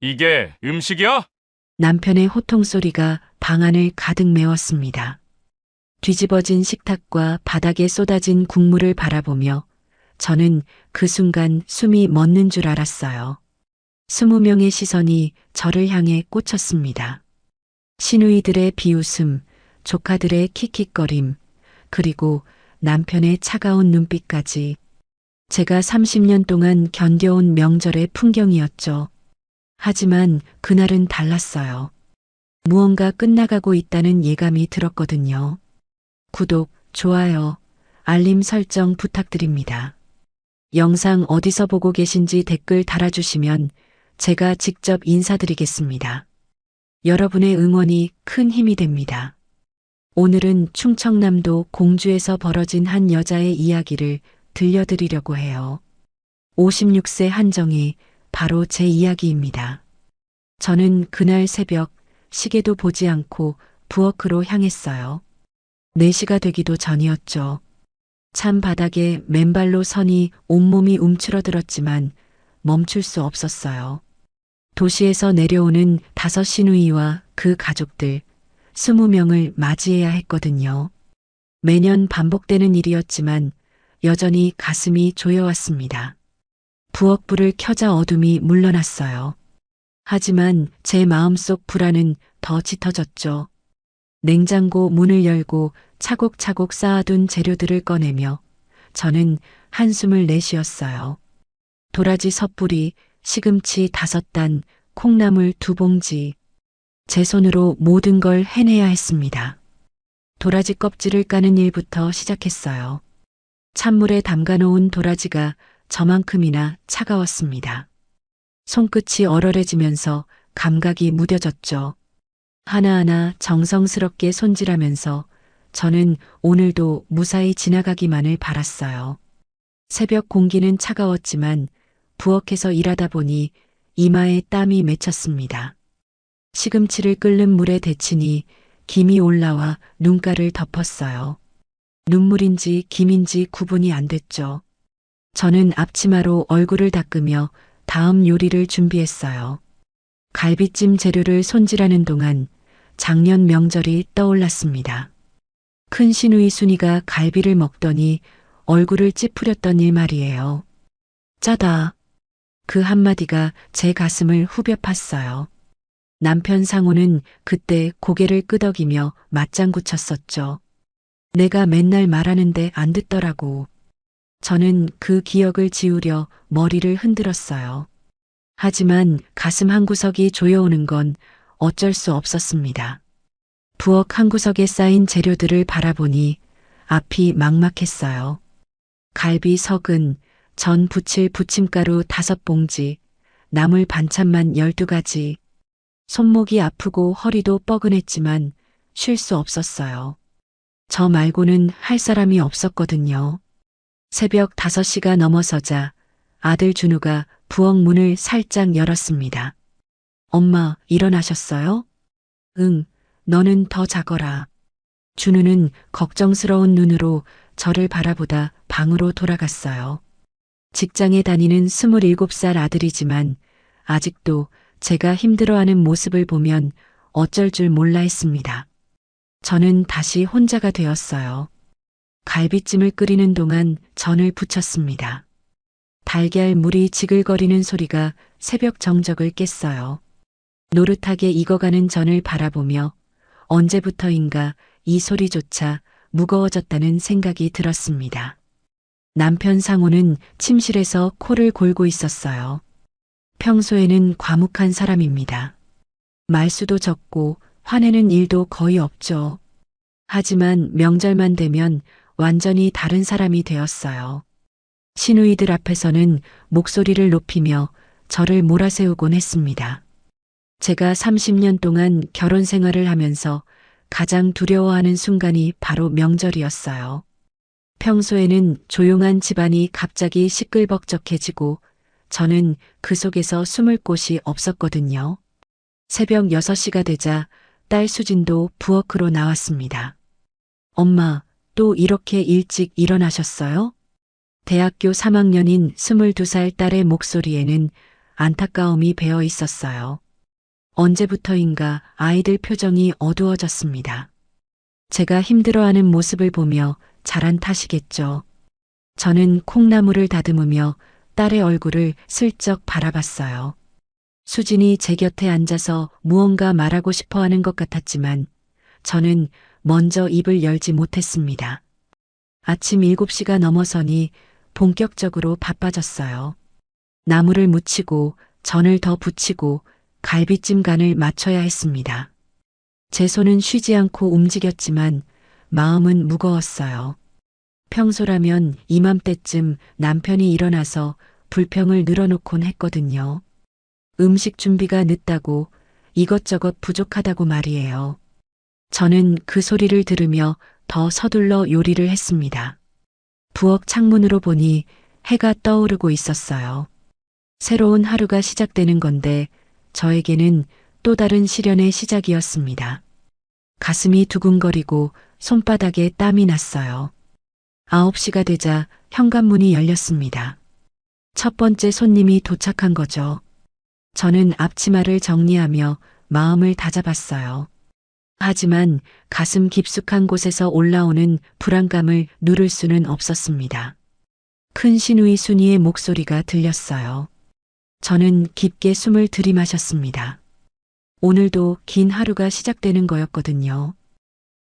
이게 음식이야? 남편의 호통 소리가 방 안을 가득 메웠습니다. 뒤집어진 식탁과 바닥에 쏟아진 국물을 바라보며 저는 그 순간 숨이 멎는 줄 알았어요. 20명의 시선이 저를 향해 꽂혔습니다. 시누이들의 비웃음, 조카들의 킥킥거림, 그리고 남편의 차가운 눈빛까지 제가 30년 동안 견뎌온 명절의 풍경이었죠. 하지만 그날은 달랐어요. 무언가 끝나가고 있다는 예감이 들었거든요. 구독, 좋아요, 알림 설정 부탁드립니다. 영상 어디서 보고 계신지 댓글 달아주시면 제가 직접 인사드리겠습니다. 여러분의 응원이 큰 힘이 됩니다. 오늘은 충청남도 공주에서 벌어진 한 여자의 이야기를 들려드리려고 해요. 56세 한정이 바로 제 이야기입니다. 저는 그날 새벽 시계도 보지 않고 부엌으로 향했어요. 4시가 되기도 전이었죠. 찬 바닥에 맨발로 서니 온몸이 움츠러들었지만 멈출 수 없었어요. 도시에서 내려오는 5 시누이와 그 가족들 20명을 맞이해야 했거든요. 매년 반복되는 일이었지만 여전히 가슴이 조여왔습니다. 부엌 불을 켜자 어둠이 물러났어요. 하지만 제 마음속 불안은 더 짙어졌죠. 냉장고 문을 열고 차곡차곡 쌓아둔 재료들을 꺼내며 저는 한숨을 내쉬었어요. 도라지 섣불이, 시금치 5단, 콩나물 2봉지. 제 손으로 모든 걸 해내야 했습니다. 도라지 껍질을 까는 일부터 시작했어요. 찬물에 담가놓은 도라지가 저만큼이나 차가웠습니다. 손끝이 얼얼해지면서 감각이 무뎌졌죠. 하나하나 정성스럽게 손질하면서 저는 오늘도 무사히 지나가기만을 바랐어요. 새벽 공기는 차가웠지만 부엌에서 일하다 보니 이마에 땀이 맺혔습니다. 시금치를 끓는 물에 데치니 김이 올라와 눈가를 덮었어요. 눈물인지 김인지 구분이 안 됐죠. 저는 앞치마로 얼굴을 닦으며 다음 요리를 준비했어요. 갈비찜 재료를 손질하는 동안 작년 명절이 떠올랐습니다. 큰 시누이 순이가 갈비를 먹더니 얼굴을 찌푸렸던 일 말이에요. 짜다. 그 한마디가 제 가슴을 후벼 팠어요. 남편 상호는 그때 고개를 끄덕이며 맞장구 쳤었죠. 내가 맨날 말하는데 안 듣더라고. 저는 그 기억을 지우려 머리를 흔들었어요. 하지만 가슴 한구석이 조여오는 건 어쩔 수 없었습니다. 부엌 한구석에 쌓인 재료들을 바라보니 앞이 막막했어요. 갈비 석은, 전 부칠 부침가루 5봉지, 나물 반찬만 12가지. 손목이 아프고 허리도 뻐근했지만 쉴 수 없었어요. 저 말고는 할 사람이 없었거든요. 새벽 5시가 넘어서자 아들 준우가 부엌 문을 살짝 열었습니다. 엄마, 일어나셨어요? 응, 너는 더 자거라. 준우는 걱정스러운 눈으로 저를 바라보다 방으로 돌아갔어요. 직장에 다니는 27살 아들이지만 아직도 제가 힘들어하는 모습을 보면 어쩔 줄 몰라 했습니다. 저는 다시 혼자가 되었어요. 갈비찜을 끓이는 동안 전을 부쳤습니다. 달걀 물이 지글거리는 소리가 새벽 정적을 깼어요. 노릇하게 익어가는 전을 바라보며 언제부터인가 이 소리조차 무거워졌다는 생각이 들었습니다. 남편 상호는 침실에서 코를 골고 있었어요. 평소에는 과묵한 사람입니다. 말수도 적고 화내는 일도 거의 없죠. 하지만 명절만 되면 완전히 다른 사람이 되었어요. 시누이들 앞에서는 목소리를 높이며 저를 몰아세우곤 했습니다. 제가 30년 동안 결혼 생활을 하면서 가장 두려워하는 순간이 바로 명절이었어요. 평소에는 조용한 집안이 갑자기 시끌벅적해지고 저는 그 속에서 숨을 곳이 없었거든요. 새벽 6시가 되자 딸 수진도 부엌으로 나왔습니다. 엄마, 또 이렇게 일찍 일어나셨어요? 대학교 3학년인 22살 딸의 목소리에는 안타까움이 배어 있었어요. 언제부터인가 아이들 표정이 어두워졌습니다. 제가 힘들어하는 모습을 보며 잘한 탓이겠죠. 저는 콩나물을 다듬으며 딸의 얼굴을 슬쩍 바라봤어요. 수진이 제 곁에 앉아서 무언가 말하고 싶어 하는 것 같았지만 저는 먼저 입을 열지 못했습니다. 아침 7시가 넘어서니 본격적으로 바빠졌어요. 나물을 무치고 전을 더 부치고 갈비찜 간을 맞춰야 했습니다. 제 손은 쉬지 않고 움직였지만 마음은 무거웠어요. 평소라면 이맘때쯤 남편이 일어나서 불평을 늘어놓곤 했거든요. 음식 준비가 늦다고 이것저것 부족하다고 말이에요. 저는 그 소리를 들으며 더 서둘러 요리를 했습니다. 부엌 창문으로 보니 해가 떠오르고 있었어요. 새로운 하루가 시작되는 건데 저에게는 또 다른 시련의 시작이었습니다. 가슴이 두근거리고 손바닥에 땀이 났어요. 9시가 되자 현관문이 열렸습니다. 첫 번째 손님이 도착한 거죠. 저는 앞치마를 정리하며 마음을 다잡았어요. 하지만 가슴 깊숙한 곳에서 올라오는 불안감을 누를 수는 없었습니다. 큰 시누이 순이의 목소리가 들렸어요. 저는 깊게 숨을 들이마셨습니다. 오늘도 긴 하루가 시작되는 거였거든요.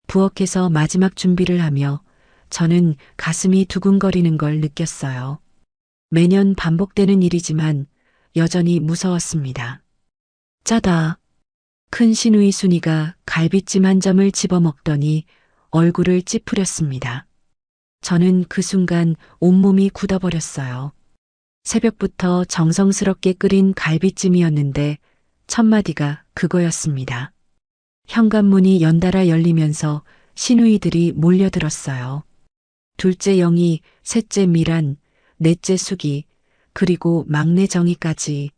부엌에서 마지막 준비를 하며 저는 가슴이 두근거리는 걸 느꼈어요. 매년 반복되는 일이지만 여전히 무서웠습니다. 짜다. 큰 시누이 순이가 갈비찜 한 점을 집어먹더니 얼굴을 찌푸렸습니다. 저는 그 순간 온몸이 굳어버렸어요. 새벽부터 정성스럽게 끓인 갈비찜이었는데 첫 마디가 그거였습니다. 현관문이 연달아 열리면서 시누이들이 몰려들었어요. 둘째 영희, 셋째 미란, 넷째 수기, 그리고 막내 정희까지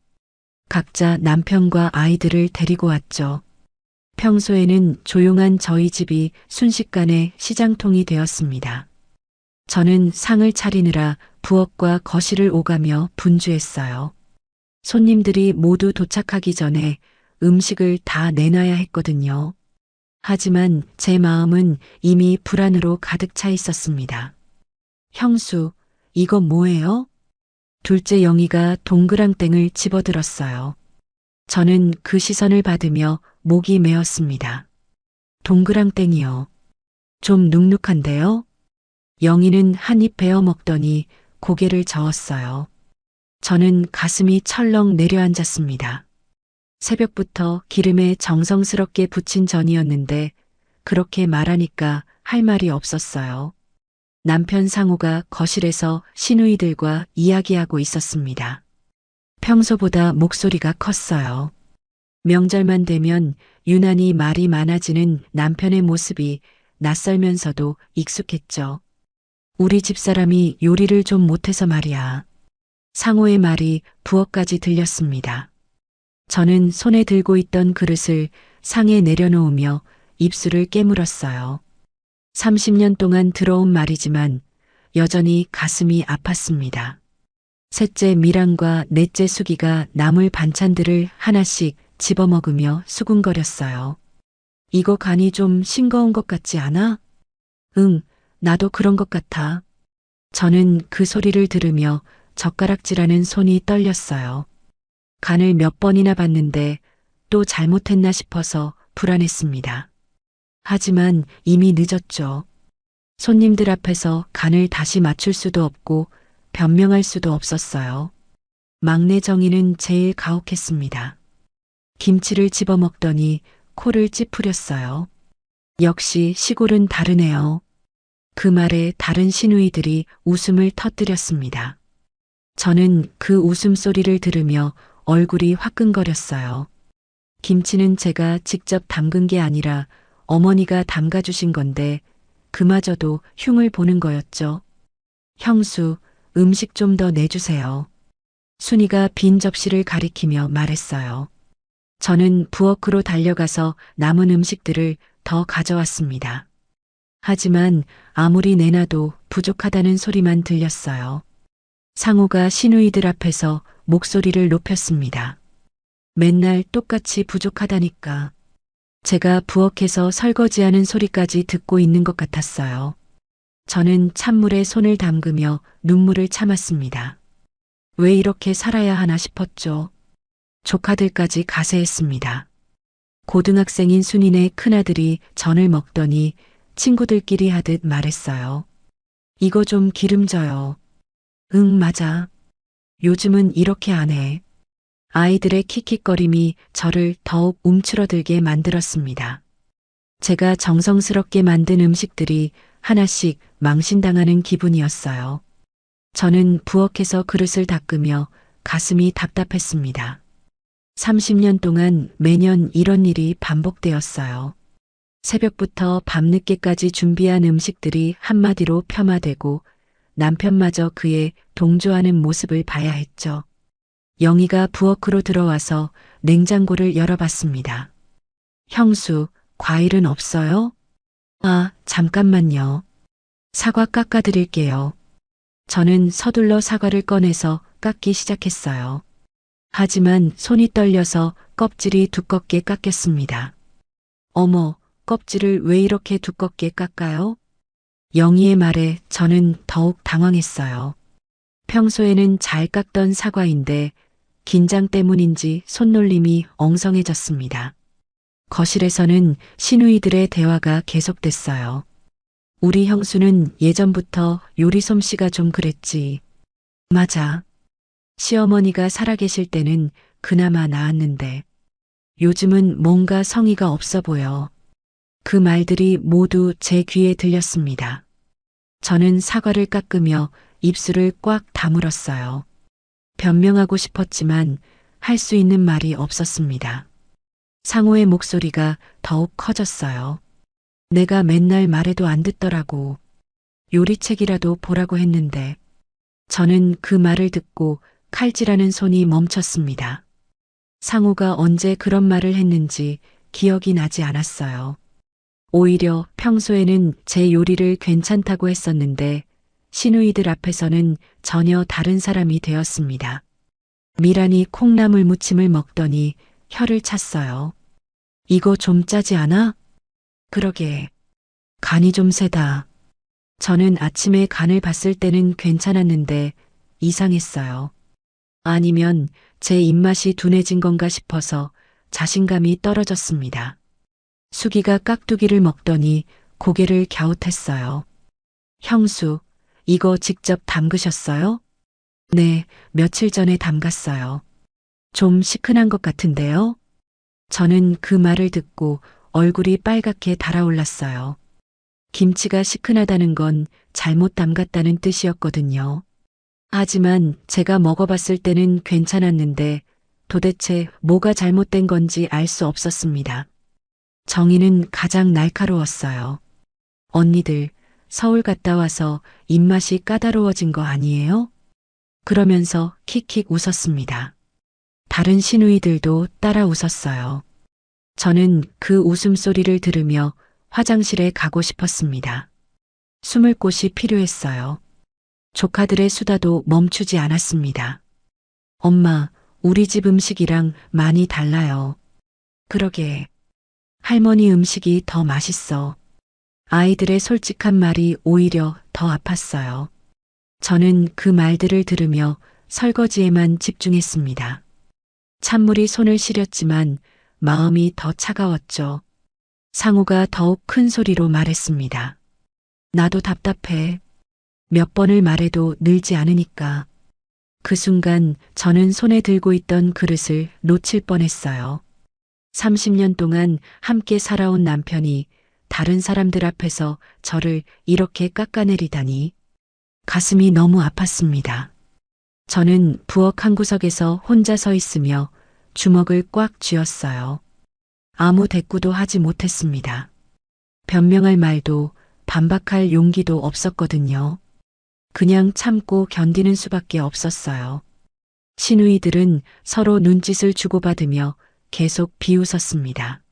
각자 남편과 아이들을 데리고 왔죠. 평소에는 조용한 저희 집이 순식간에 시장통이 되었습니다. 저는 상을 차리느라 부엌과 거실을 오가며 분주했어요. 손님들이 모두 도착하기 전에 음식을 다 내놔야 했거든요. 하지만 제 마음은 이미 불안으로 가득 차 있었습니다. 형수, 이건 뭐예요? 둘째 영희가 동그랑땡을 집어들었어요. 저는 그 시선을 받으며 목이 메었습니다. 동그랑땡이요. 좀 눅눅한데요? 영희는 한 입 베어 먹더니 고개를 저었어요. 저는 가슴이 철렁 내려앉았습니다. 새벽부터 기름에 정성스럽게 부친 전이었는데 그렇게 말하니까 할 말이 없었어요. 남편 상우가 거실에서 시누이들과 이야기하고 있었습니다. 평소보다 목소리가 컸어요. 명절만 되면 유난히 말이 많아지는 남편의 모습이 낯설면서도 익숙했죠. 우리 집사람이 요리를 좀 못해서 말이야. 상호의 말이 부엌까지 들렸습니다. 저는 손에 들고 있던 그릇을 상에 내려놓으며 입술을 깨물었어요. 30년 동안 들어온 말이지만 여전히 가슴이 아팠습니다. 셋째 미란과 넷째 수기가 남을 반찬들을 하나씩 집어먹으며 수군거렸어요. 이거 간이 좀 싱거운 것 같지 않아? 응, 나도 그런 것 같아. 저는 그 소리를 들으며 젓가락질하는 손이 떨렸어요. 간을 몇 번이나 봤는데 또 잘못했나 싶어서 불안했습니다. 하지만 이미 늦었죠. 손님들 앞에서 간을 다시 맞출 수도 없고 변명할 수도 없었어요. 막내 정희는 제일 가혹했습니다. 김치를 집어먹더니 코를 찌푸렸어요. 역시 시골은 다르네요. 그 말에 다른 시누이들이 웃음을 터뜨렸습니다. 저는 그 웃음소리를 들으며 얼굴이 화끈거렸어요. 김치는 제가 직접 담근 게 아니라 어머니가 담가주신 건데 그마저도 흉을 보는 거였죠. 형수, 음식 좀 더 내주세요. 순이가 빈 접시를 가리키며 말했어요. 저는 부엌으로 달려가서 남은 음식들을 더 가져왔습니다. 하지만 아무리 내놔도 부족하다는 소리만 들렸어요. 상우가 시누이들 앞에서 목소리를 높였습니다. 맨날 똑같이 부족하다니까. 제가 부엌에서 설거지하는 소리까지 듣고 있는 것 같았어요. 저는 찬물에 손을 담그며 눈물을 참았습니다. 왜 이렇게 살아야 하나 싶었죠. 조카들까지 가세했습니다. 고등학생인 순이네 큰아들이 전을 먹더니 친구들끼리 하듯 말했어요. 이거 좀 기름져요. 응, 맞아. 요즘은 이렇게 안 해. 아이들의 킥킥거림이 저를 더욱 움츠러들게 만들었습니다. 제가 정성스럽게 만든 음식들이 하나씩 망신당하는 기분이었어요. 저는 부엌에서 그릇을 닦으며 가슴이 답답했습니다. 30년 동안 매년 이런 일이 반복되었어요. 새벽부터 밤늦게까지 준비한 음식들이 한마디로 폄하되고 남편마저 그에 동조하는 모습을 봐야 했죠. 영희가 부엌으로 들어와서 냉장고를 열어봤습니다. 형수, 과일은 없어요? 아, 잠깐만요. 사과 깎아드릴게요. 저는 서둘러 사과를 꺼내서 깎기 시작했어요. 하지만 손이 떨려서 껍질이 두껍게 깎였습니다. 어머, 껍질을 왜 이렇게 두껍게 깎아요? 영희의 말에 저는 더욱 당황했어요. 평소에는 잘 깎던 사과인데 긴장 때문인지 손놀림이 엉성해졌습니다. 거실에서는 시누이들의 대화가 계속됐어요. 우리 형수는 예전부터 요리 솜씨가 좀 그랬지. 맞아. 시어머니가 살아계실 때는 그나마 나았는데 요즘은 뭔가 성의가 없어 보여. 그 말들이 모두 제 귀에 들렸습니다. 저는 사과를 깎으며 입술을 꽉 다물었어요. 변명하고 싶었지만 할 수 있는 말이 없었습니다. 상호의 목소리가 더욱 커졌어요. 내가 맨날 말해도 안 듣더라고. 요리책이라도 보라고 했는데. 저는 그 말을 듣고 칼질하는 손이 멈췄습니다. 상호가 언제 그런 말을 했는지 기억이 나지 않았어요. 오히려 평소에는 제 요리를 괜찮다고 했었는데 시누이들 앞에서는 전혀 다른 사람이 되었습니다. 미란이 콩나물 무침을 먹더니 혀를 찼어요. 이거 좀 짜지 않아? 그러게. 간이 좀 세다. 저는 아침에 간을 봤을 때는 괜찮았는데 이상했어요. 아니면 제 입맛이 둔해진 건가 싶어서 자신감이 떨어졌습니다. 수기가 깍두기를 먹더니 고개를 갸웃했어요. 형수, 이거 직접 담그셨어요? 네, 며칠 전에 담갔어요. 좀 시큰한 것 같은데요? 저는 그 말을 듣고 얼굴이 빨갛게 달아올랐어요. 김치가 시큰하다는 건 잘못 담갔다는 뜻이었거든요. 하지만 제가 먹어봤을 때는 괜찮았는데 도대체 뭐가 잘못된 건지 알 수 없었습니다. 정의는 가장 날카로웠어요. 언니들, 서울 갔다 와서 입맛이 까다로워진 거 아니에요? 그러면서 킥킥 웃었습니다. 다른 시누이들도 따라 웃었어요. 저는 그 웃음소리를 들으며 화장실에 가고 싶었습니다. 숨을 곳이 필요했어요. 조카들의 수다도 멈추지 않았습니다. 엄마, 우리 집 음식이랑 많이 달라요. 그러게. 할머니 음식이 더 맛있어. 아이들의 솔직한 말이 오히려 더 아팠어요. 저는 그 말들을 들으며 설거지에만 집중했습니다. 찬물이 손을 시렸지만 마음이 더 차가웠죠. 상우가 더욱 큰 소리로 말했습니다. 나도 답답해. 몇 번을 말해도 늘지 않으니까. 그 순간 저는 손에 들고 있던 그릇을 놓칠 뻔했어요. 30년 동안 함께 살아온 남편이 다른 사람들 앞에서 저를 이렇게 깎아내리다니 가슴이 너무 아팠습니다. 저는 부엌 한 구석에서 혼자 서 있으며 주먹을 꽉 쥐었어요. 아무 대꾸도 하지 못했습니다. 변명할 말도 반박할 용기도 없었거든요. 그냥 참고 견디는 수밖에 없었어요. 시누이들은 서로 눈짓을 주고받으며 계속 비웃었습니다.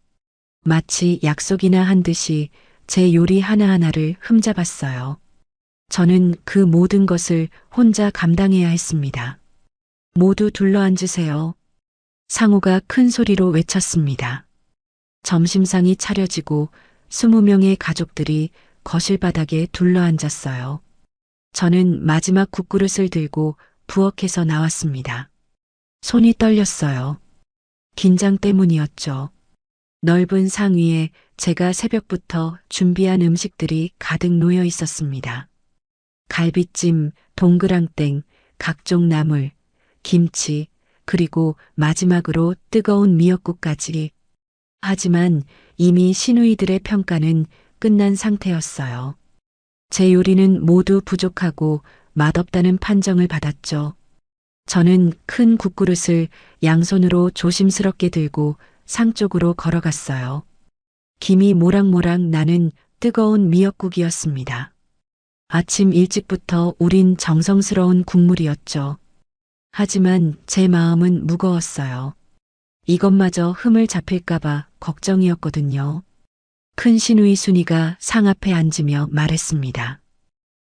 마치 약속이나 한 듯이 제 요리 하나하나를 흠잡았어요. 저는 그 모든 것을 혼자 감당해야 했습니다. 모두 둘러앉으세요. 상우가 큰 소리로 외쳤습니다. 점심상이 차려지고 20명의 가족들이 거실 바닥에 둘러앉았어요. 저는 마지막 국그릇을 들고 부엌에서 나왔습니다. 손이 떨렸어요. 긴장 때문이었죠. 넓은 상 위에 제가 새벽부터 준비한 음식들이 가득 놓여 있었습니다. 갈비찜, 동그랑땡, 각종 나물, 김치, 그리고 마지막으로 뜨거운 미역국까지. 하지만 이미 시누이들의 평가는 끝난 상태였어요. 제 요리는 모두 부족하고 맛없다는 판정을 받았죠. 저는 큰 국그릇을 양손으로 조심스럽게 들고 상 쪽으로 걸어갔어요. 김이 모락모락 나는 뜨거운 미역국이었습니다. 아침 일찍부터 우린 정성스러운 국물이었죠. 하지만 제 마음은 무거웠어요. 이것마저 흠을 잡힐까봐 걱정이었거든요. 큰 시누이 순이가 상 앞에 앉으며 말했습니다.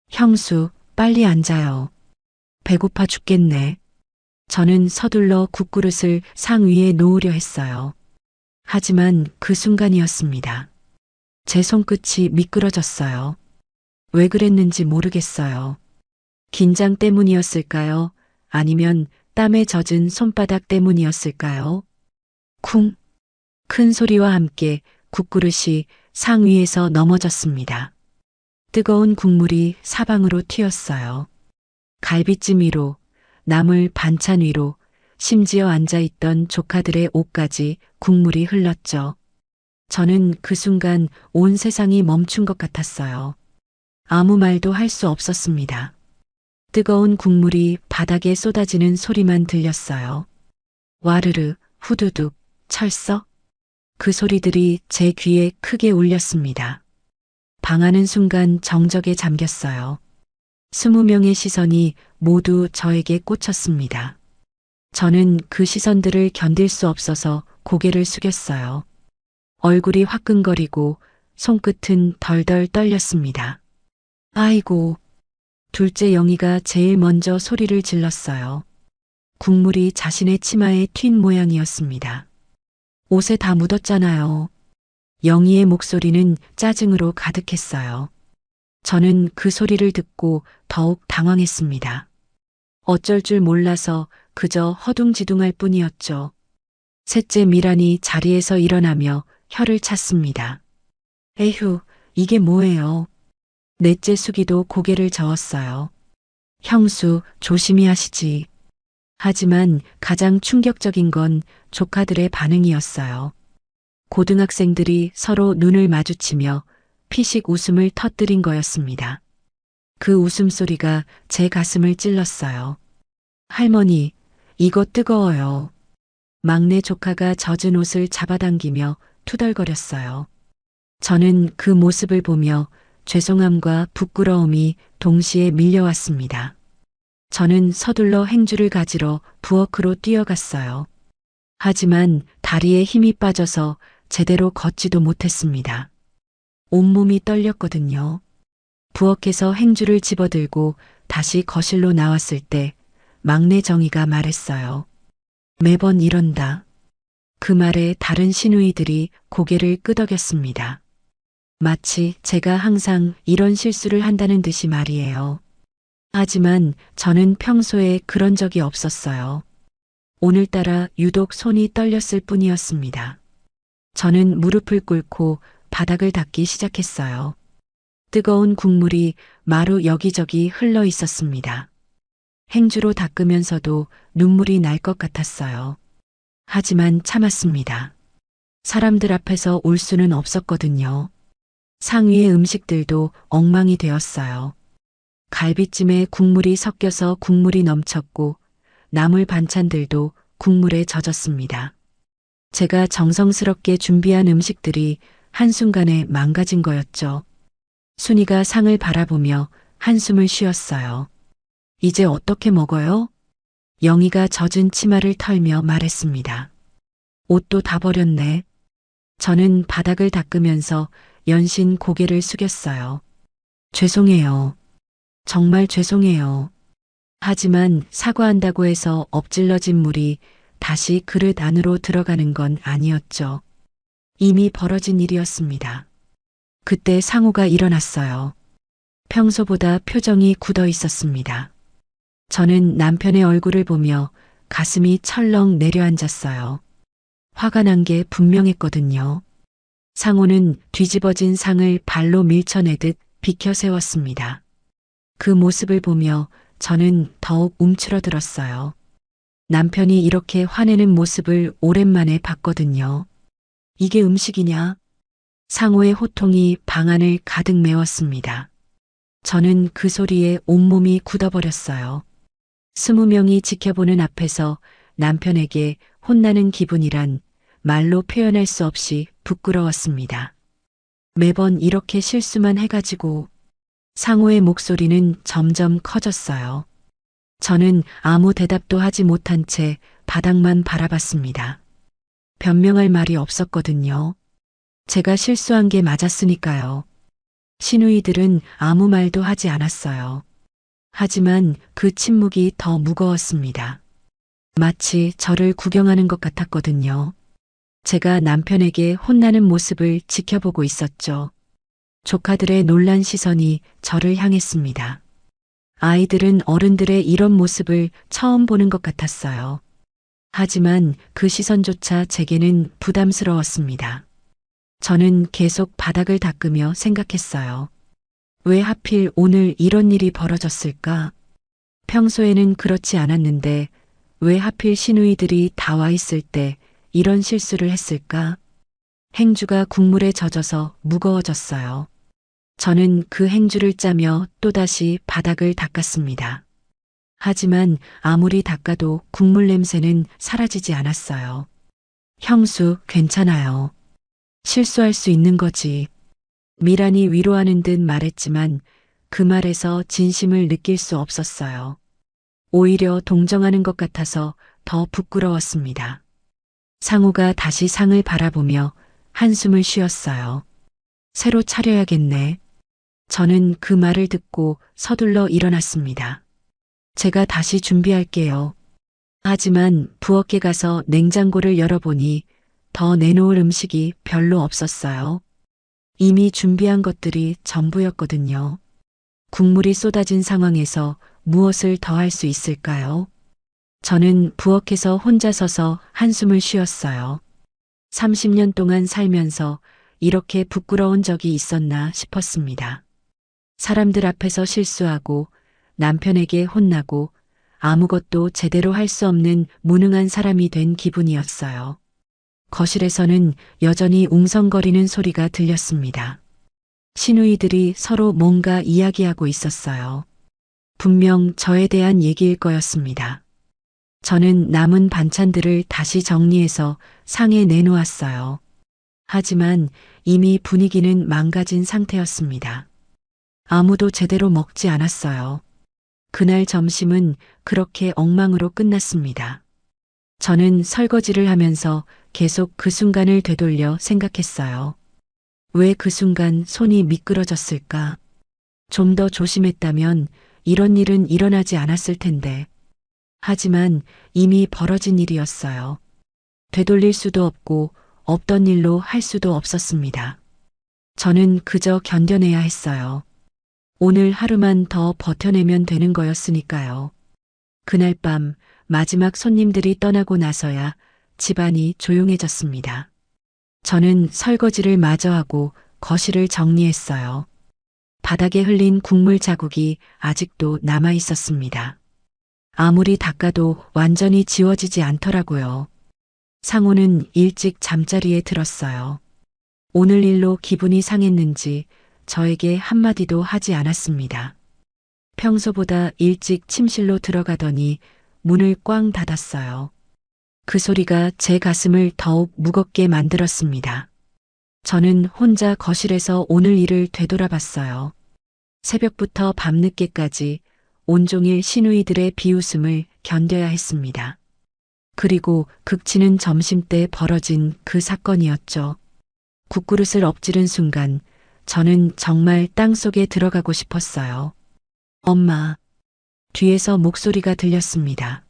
형수, 빨리 앉아요. 배고파 죽겠네. 저는 서둘러 국그릇을 상 위에 놓으려 했어요. 하지만 그 순간이었습니다. 제 손끝이 미끄러졌어요. 왜 그랬는지 모르겠어요. 긴장 때문이었을까요? 아니면 땀에 젖은 손바닥 때문이었을까요? 쿵! 큰 소리와 함께 국그릇이 상 위에서 넘어졌습니다. 뜨거운 국물이 사방으로 튀었어요. 갈비찜 위로, 나물 반찬 위로, 심지어 앉아있던 조카들의 옷까지 국물이 흘렀죠. 저는 그 순간 온 세상이 멈춘 것 같았어요. 아무 말도 할 수 없었습니다. 뜨거운 국물이 바닥에 쏟아지는 소리만 들렸어요. 와르르, 후두둑, 철썩. 그 소리들이 제 귀에 크게 울렸습니다. 방하는 순간 정적에 잠겼어요. 20명의 시선이 모두 저에게 꽂혔습니다. 저는 그 시선들을 견딜 수 없어서 고개를 숙였어요. 얼굴이 화끈거리고 손끝은 덜덜 떨렸습니다. 아이고, 둘째 영희가 제일 먼저 소리를 질렀어요. 국물이 자신의 치마에 튄 모양이었습니다. 옷에 다 묻었잖아요. 영희의 목소리는 짜증으로 가득했어요. 저는 그 소리를 듣고 더욱 당황했습니다. 어쩔 줄 몰라서 그저 허둥지둥할 뿐이었죠. 셋째 미란이 자리에서 일어나며 혀를 찼습니다. 에휴, 이게 뭐예요? 넷째 수기도 고개를 저었어요. 형수, 조심히 하시지. 하지만 가장 충격적인 건 조카들의 반응이었어요. 고등학생들이 서로 눈을 마주치며 피식 웃음을 터뜨린 거였습니다. 그 웃음소리가 제 가슴을 찔렀어요. 할머니, 이거 뜨거워요. 막내 조카가 젖은 옷을 잡아당기며 투덜거렸어요. 저는 그 모습을 보며 죄송함과 부끄러움이 동시에 밀려왔습니다. 저는 서둘러 행주를 가지러 부엌으로 뛰어갔어요. 하지만 다리에 힘이 빠져서 제대로 걷지도 못했습니다. 온몸이 떨렸거든요. 부엌에서 행주를 집어들고 다시 거실로 나왔을 때 막내 정희가 말했어요. 매번 이런다. 그 말에 다른 시누이들이 고개를 끄덕였습니다. 마치 제가 항상 이런 실수를 한다는 듯이 말이에요. 하지만 저는 평소에 그런 적이 없었어요. 오늘따라 유독 손이 떨렸을 뿐이었습니다. 저는 무릎을 꿇고 바닥을 닦기 시작했어요. 뜨거운 국물이 마루 여기저기 흘러 있었습니다. 행주로 닦으면서도 눈물이 날 것 같았어요. 하지만 참았습니다. 사람들 앞에서 울 수는 없었거든요. 상 위의 음식들도 엉망이 되었어요. 갈비찜에 국물이 섞여서 국물이 넘쳤고 나물 반찬들도 국물에 젖었습니다. 제가 정성스럽게 준비한 음식들이 한순간에 망가진 거였죠. 순이가 상을 바라보며 한숨을 쉬었어요. 이제 어떻게 먹어요? 영희가 젖은 치마를 털며 말했습니다. 옷도 다 버렸네. 저는 바닥을 닦으면서 연신 고개를 숙였어요. 죄송해요. 정말 죄송해요. 하지만 사과한다고 해서 엎질러진 물이 다시 그릇 안으로 들어가는 건 아니었죠. 이미 벌어진 일이었습니다. 그때 상우가 일어났어요. 평소보다 표정이 굳어 있었습니다. 저는 남편의 얼굴을 보며 가슴이 철렁 내려앉았어요. 화가 난 게 분명했거든요. 상우는 뒤집어진 상을 발로 밀쳐내듯 비켜 세웠습니다. 그 모습을 보며 저는 더욱 움츠러들었어요. 남편이 이렇게 화내는 모습을 오랜만에 봤거든요. 이게 음식이냐? 상우의 호통이 방 안을 가득 메웠습니다. 저는 그 소리에 온몸이 굳어버렸어요. 20명이 지켜보는 앞에서 남편에게 혼나는 기분이란 말로 표현할 수 없이 부끄러웠습니다. 매번 이렇게 실수만 해가지고 상우의 목소리는 점점 커졌어요. 저는 아무 대답도 하지 못한 채 바닥만 바라봤습니다. 변명할 말이 없었거든요. 제가 실수한 게 맞았으니까요. 시누이들은 아무 말도 하지 않았어요. 하지만 그 침묵이 더 무거웠습니다. 마치 저를 구경하는 것 같았거든요. 제가 남편에게 혼나는 모습을 지켜보고 있었죠. 조카들의 놀란 시선이 저를 향했습니다. 아이들은 어른들의 이런 모습을 처음 보는 것 같았어요. 하지만 그 시선조차 제게는 부담스러웠습니다. 저는 계속 바닥을 닦으며 생각했어요. 왜 하필 오늘 이런 일이 벌어졌을까? 평소에는 그렇지 않았는데 왜 하필 시누이들이 다 와 있을 때 이런 실수를 했을까? 행주가 국물에 젖어서 무거워졌어요. 저는 그 행주를 짜며 또다시 바닥을 닦았습니다. 하지만 아무리 닦아도 국물 냄새는 사라지지 않았어요. 형수, 괜찮아요. 실수할 수 있는 거지. 미란이 위로하는 듯 말했지만 그 말에서 진심을 느낄 수 없었어요. 오히려 동정하는 것 같아서 더 부끄러웠습니다. 상우가 다시 상을 바라보며 한숨을 쉬었어요. 새로 차려야겠네. 저는 그 말을 듣고 서둘러 일어났습니다. 제가 다시 준비할게요. 하지만 부엌에 가서 냉장고를 열어보니 더 내놓을 음식이 별로 없었어요. 이미 준비한 것들이 전부였거든요. 국물이 쏟아진 상황에서 무엇을 더 할 수 있을까요? 저는 부엌에서 혼자 서서 한숨을 쉬었어요. 30년 동안 살면서 이렇게 부끄러운 적이 있었나 싶었습니다. 사람들 앞에서 실수하고 남편에게 혼나고 아무것도 제대로 할 수 없는 무능한 사람이 된 기분이었어요. 거실에서는 여전히 웅성거리는 소리가 들렸습니다. 시누이들이 서로 뭔가 이야기하고 있었어요. 분명 저에 대한 얘기일 거였습니다. 저는 남은 반찬들을 다시 정리해서 상에 내놓았어요. 하지만 이미 분위기는 망가진 상태였습니다. 아무도 제대로 먹지 않았어요. 그날 점심은 그렇게 엉망으로 끝났습니다. 저는 설거지를 하면서 계속 그 순간을 되돌려 생각했어요. 왜 그 순간 손이 미끄러졌을까? 좀 더 조심했다면 이런 일은 일어나지 않았을 텐데. 하지만 이미 벌어진 일이었어요. 되돌릴 수도 없고 없던 일로 할 수도 없었습니다. 저는 그저 견뎌내야 했어요. 오늘 하루만 더 버텨내면 되는 거였으니까요. 그날 밤 마지막 손님들이 떠나고 나서야 집안이 조용해졌습니다. 저는 설거지를 마저 하고 거실을 정리했어요. 바닥에 흘린 국물 자국이 아직도 남아 있었습니다. 아무리 닦아도 완전히 지워지지 않더라고요. 상우는 일찍 잠자리에 들었어요. 오늘 일로 기분이 상했는지 저에게 한마디도 하지 않았습니다. 평소보다 일찍 침실로 들어가더니 문을 꽝 닫았어요. 그 소리가 제 가슴을 더욱 무겁게 만들었습니다. 저는 혼자 거실에서 오늘 일을 되돌아봤어요. 새벽부터 밤늦게까지 온종일 시누이들의 비웃음을 견뎌야 했습니다. 그리고 극치는 점심때 벌어진 그 사건이었죠. 국그릇을 엎지른 순간 저는 정말 땅속에 들어가고 싶었어요. 엄마, 뒤에서 목소리가 들렸습니다.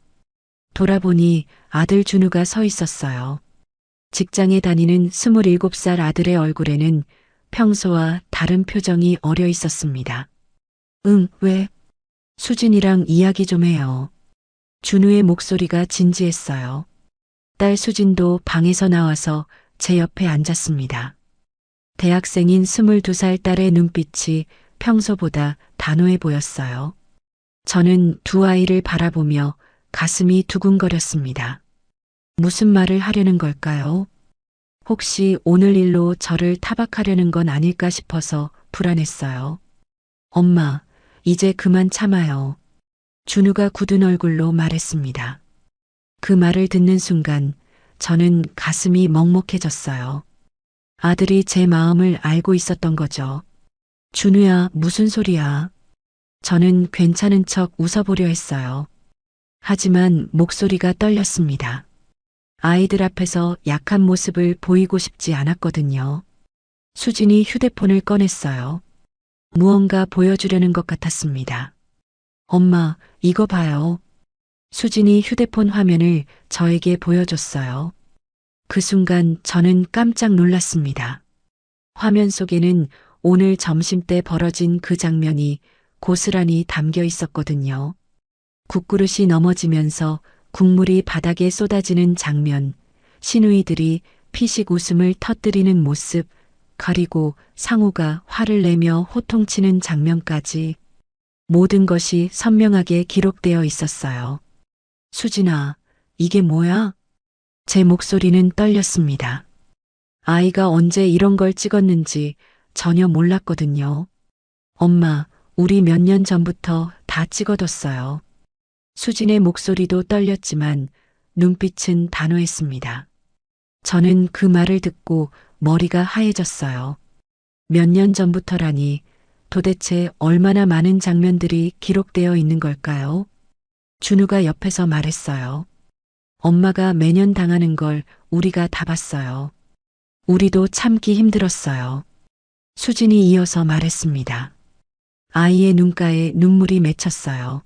돌아보니 아들 준우가 서 있었어요. 직장에 다니는 27살 아들의 얼굴에는 평소와 다른 표정이 어려 있었습니다. 응, 왜? 수진이랑 이야기 좀 해요. 준우의 목소리가 진지했어요. 딸 수진도 방에서 나와서 제 옆에 앉았습니다. 대학생인 22살 딸의 눈빛이 평소보다 단호해 보였어요. 저는 두 아이를 바라보며 가슴이 두근거렸습니다. 무슨 말을 하려는 걸까요? 혹시 오늘 일로 저를 타박하려는 건 아닐까 싶어서 불안했어요. 엄마, 이제 그만 참아요. 준우가 굳은 얼굴로 말했습니다. 그 말을 듣는 순간 저는 가슴이 먹먹해졌어요. 아들이 제 마음을 알고 있었던 거죠. 준우야, 무슨 소리야? 저는 괜찮은 척 웃어보려 했어요. 하지만 목소리가 떨렸습니다. 아이들 앞에서 약한 모습을 보이고 싶지 않았거든요. 수진이 휴대폰을 꺼냈어요. 무언가 보여주려는 것 같았습니다. 엄마, 이거 봐요. 수진이 휴대폰 화면을 저에게 보여줬어요. 그 순간 저는 깜짝 놀랐습니다. 화면 속에는 오늘 점심때 벌어진 그 장면이 고스란히 담겨 있었거든요. 국그릇이 넘어지면서 국물이 바닥에 쏟아지는 장면, 시누이들이 피식 웃음을 터뜨리는 모습, 그리고 상우가 화를 내며 호통치는 장면까지 모든 것이 선명하게 기록되어 있었어요. 수진아, 이게 뭐야? 제 목소리는 떨렸습니다. 아이가 언제 이런 걸 찍었는지 전혀 몰랐거든요. 엄마, 우리 몇 년 전부터 다 찍어뒀어요. 수진의 목소리도 떨렸지만 눈빛은 단호했습니다. 저는 그 말을 듣고 머리가 하얘졌어요. 몇 년 전부터라니 도대체 얼마나 많은 장면들이 기록되어 있는 걸까요? 준우가 옆에서 말했어요. 엄마가 매년 당하는 걸 우리가 다 봤어요. 우리도 참기 힘들었어요. 수진이 이어서 말했습니다. 아이의 눈가에 눈물이 맺혔어요.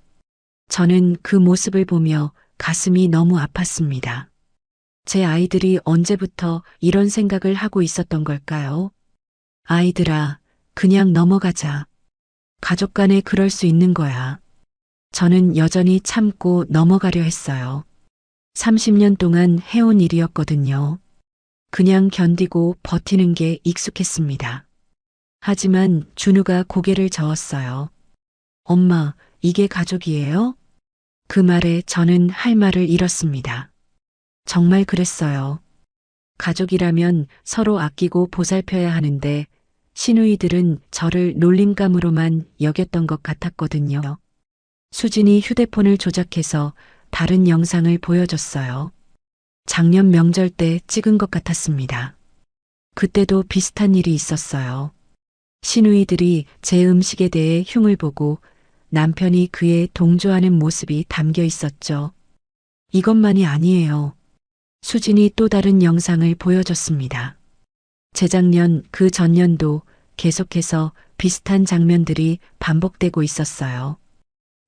저는 그 모습을 보며 가슴이 너무 아팠습니다. 제 아이들이 언제부터 이런 생각을 하고 있었던 걸까요? 아이들아, 그냥 넘어가자. 가족 간에 그럴 수 있는 거야. 저는 여전히 참고 넘어가려 했어요. 30년 동안 해온 일이었거든요. 그냥 견디고 버티는 게 익숙했습니다. 하지만 준우가 고개를 저었어요. 엄마, 이게 가족이에요? 그 말에 저는 할 말을 잃었습니다. 정말 그랬어요. 가족이라면 서로 아끼고 보살펴야 하는데 시누이들은 저를 놀림감으로만 여겼던 것 같았거든요. 수진이 휴대폰을 조작해서 다른 영상을 보여줬어요. 작년 명절 때 찍은 것 같았습니다. 그때도 비슷한 일이 있었어요. 시누이들이 제 음식에 대해 흉을 보고 남편이 그에 동조하는 모습이 담겨 있었죠. 이것만이 아니에요. 수진이 또 다른 영상을 보여줬습니다. 재작년 그 전년도 계속해서 비슷한 장면들이 반복되고 있었어요.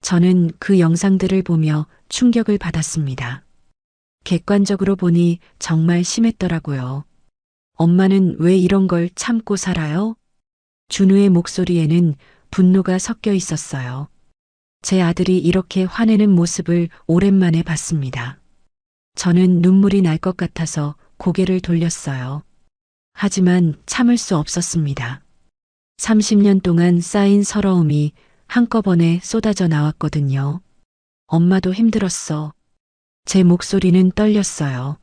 저는 그 영상들을 보며 충격을 받았습니다. 객관적으로 보니 정말 심했더라고요. 엄마는 왜 이런 걸 참고 살아요? 준우의 목소리에는 분노가 섞여 있었어요. 제 아들이 이렇게 화내는 모습을 오랜만에 봤습니다. 저는 눈물이 날 것 같아서 고개를 돌렸어요. 하지만 참을 수 없었습니다. 30년 동안 쌓인 서러움이 한꺼번에 쏟아져 나왔거든요. 엄마도 힘들었어. 제 목소리는 떨렸어요.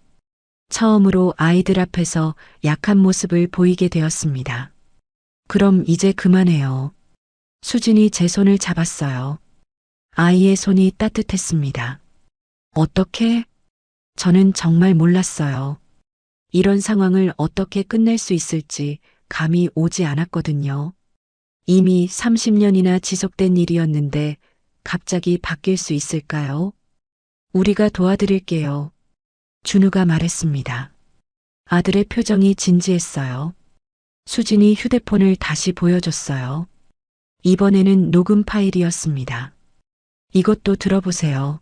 처음으로 아이들 앞에서 약한 모습을 보이게 되었습니다. 그럼 이제 그만해요. 수진이 제 손을 잡았어요. 아이의 손이 따뜻했습니다. 어떻게? 저는 정말 몰랐어요. 이런 상황을 어떻게 끝낼 수 있을지 감이 오지 않았거든요. 이미 30년이나 지속된 일이었는데 갑자기 바뀔 수 있을까요? 우리가 도와드릴게요. 준우가 말했습니다. 아들의 표정이 진지했어요. 수진이 휴대폰을 다시 보여줬어요. 이번에는 녹음 파일이었습니다. 이것도 들어보세요.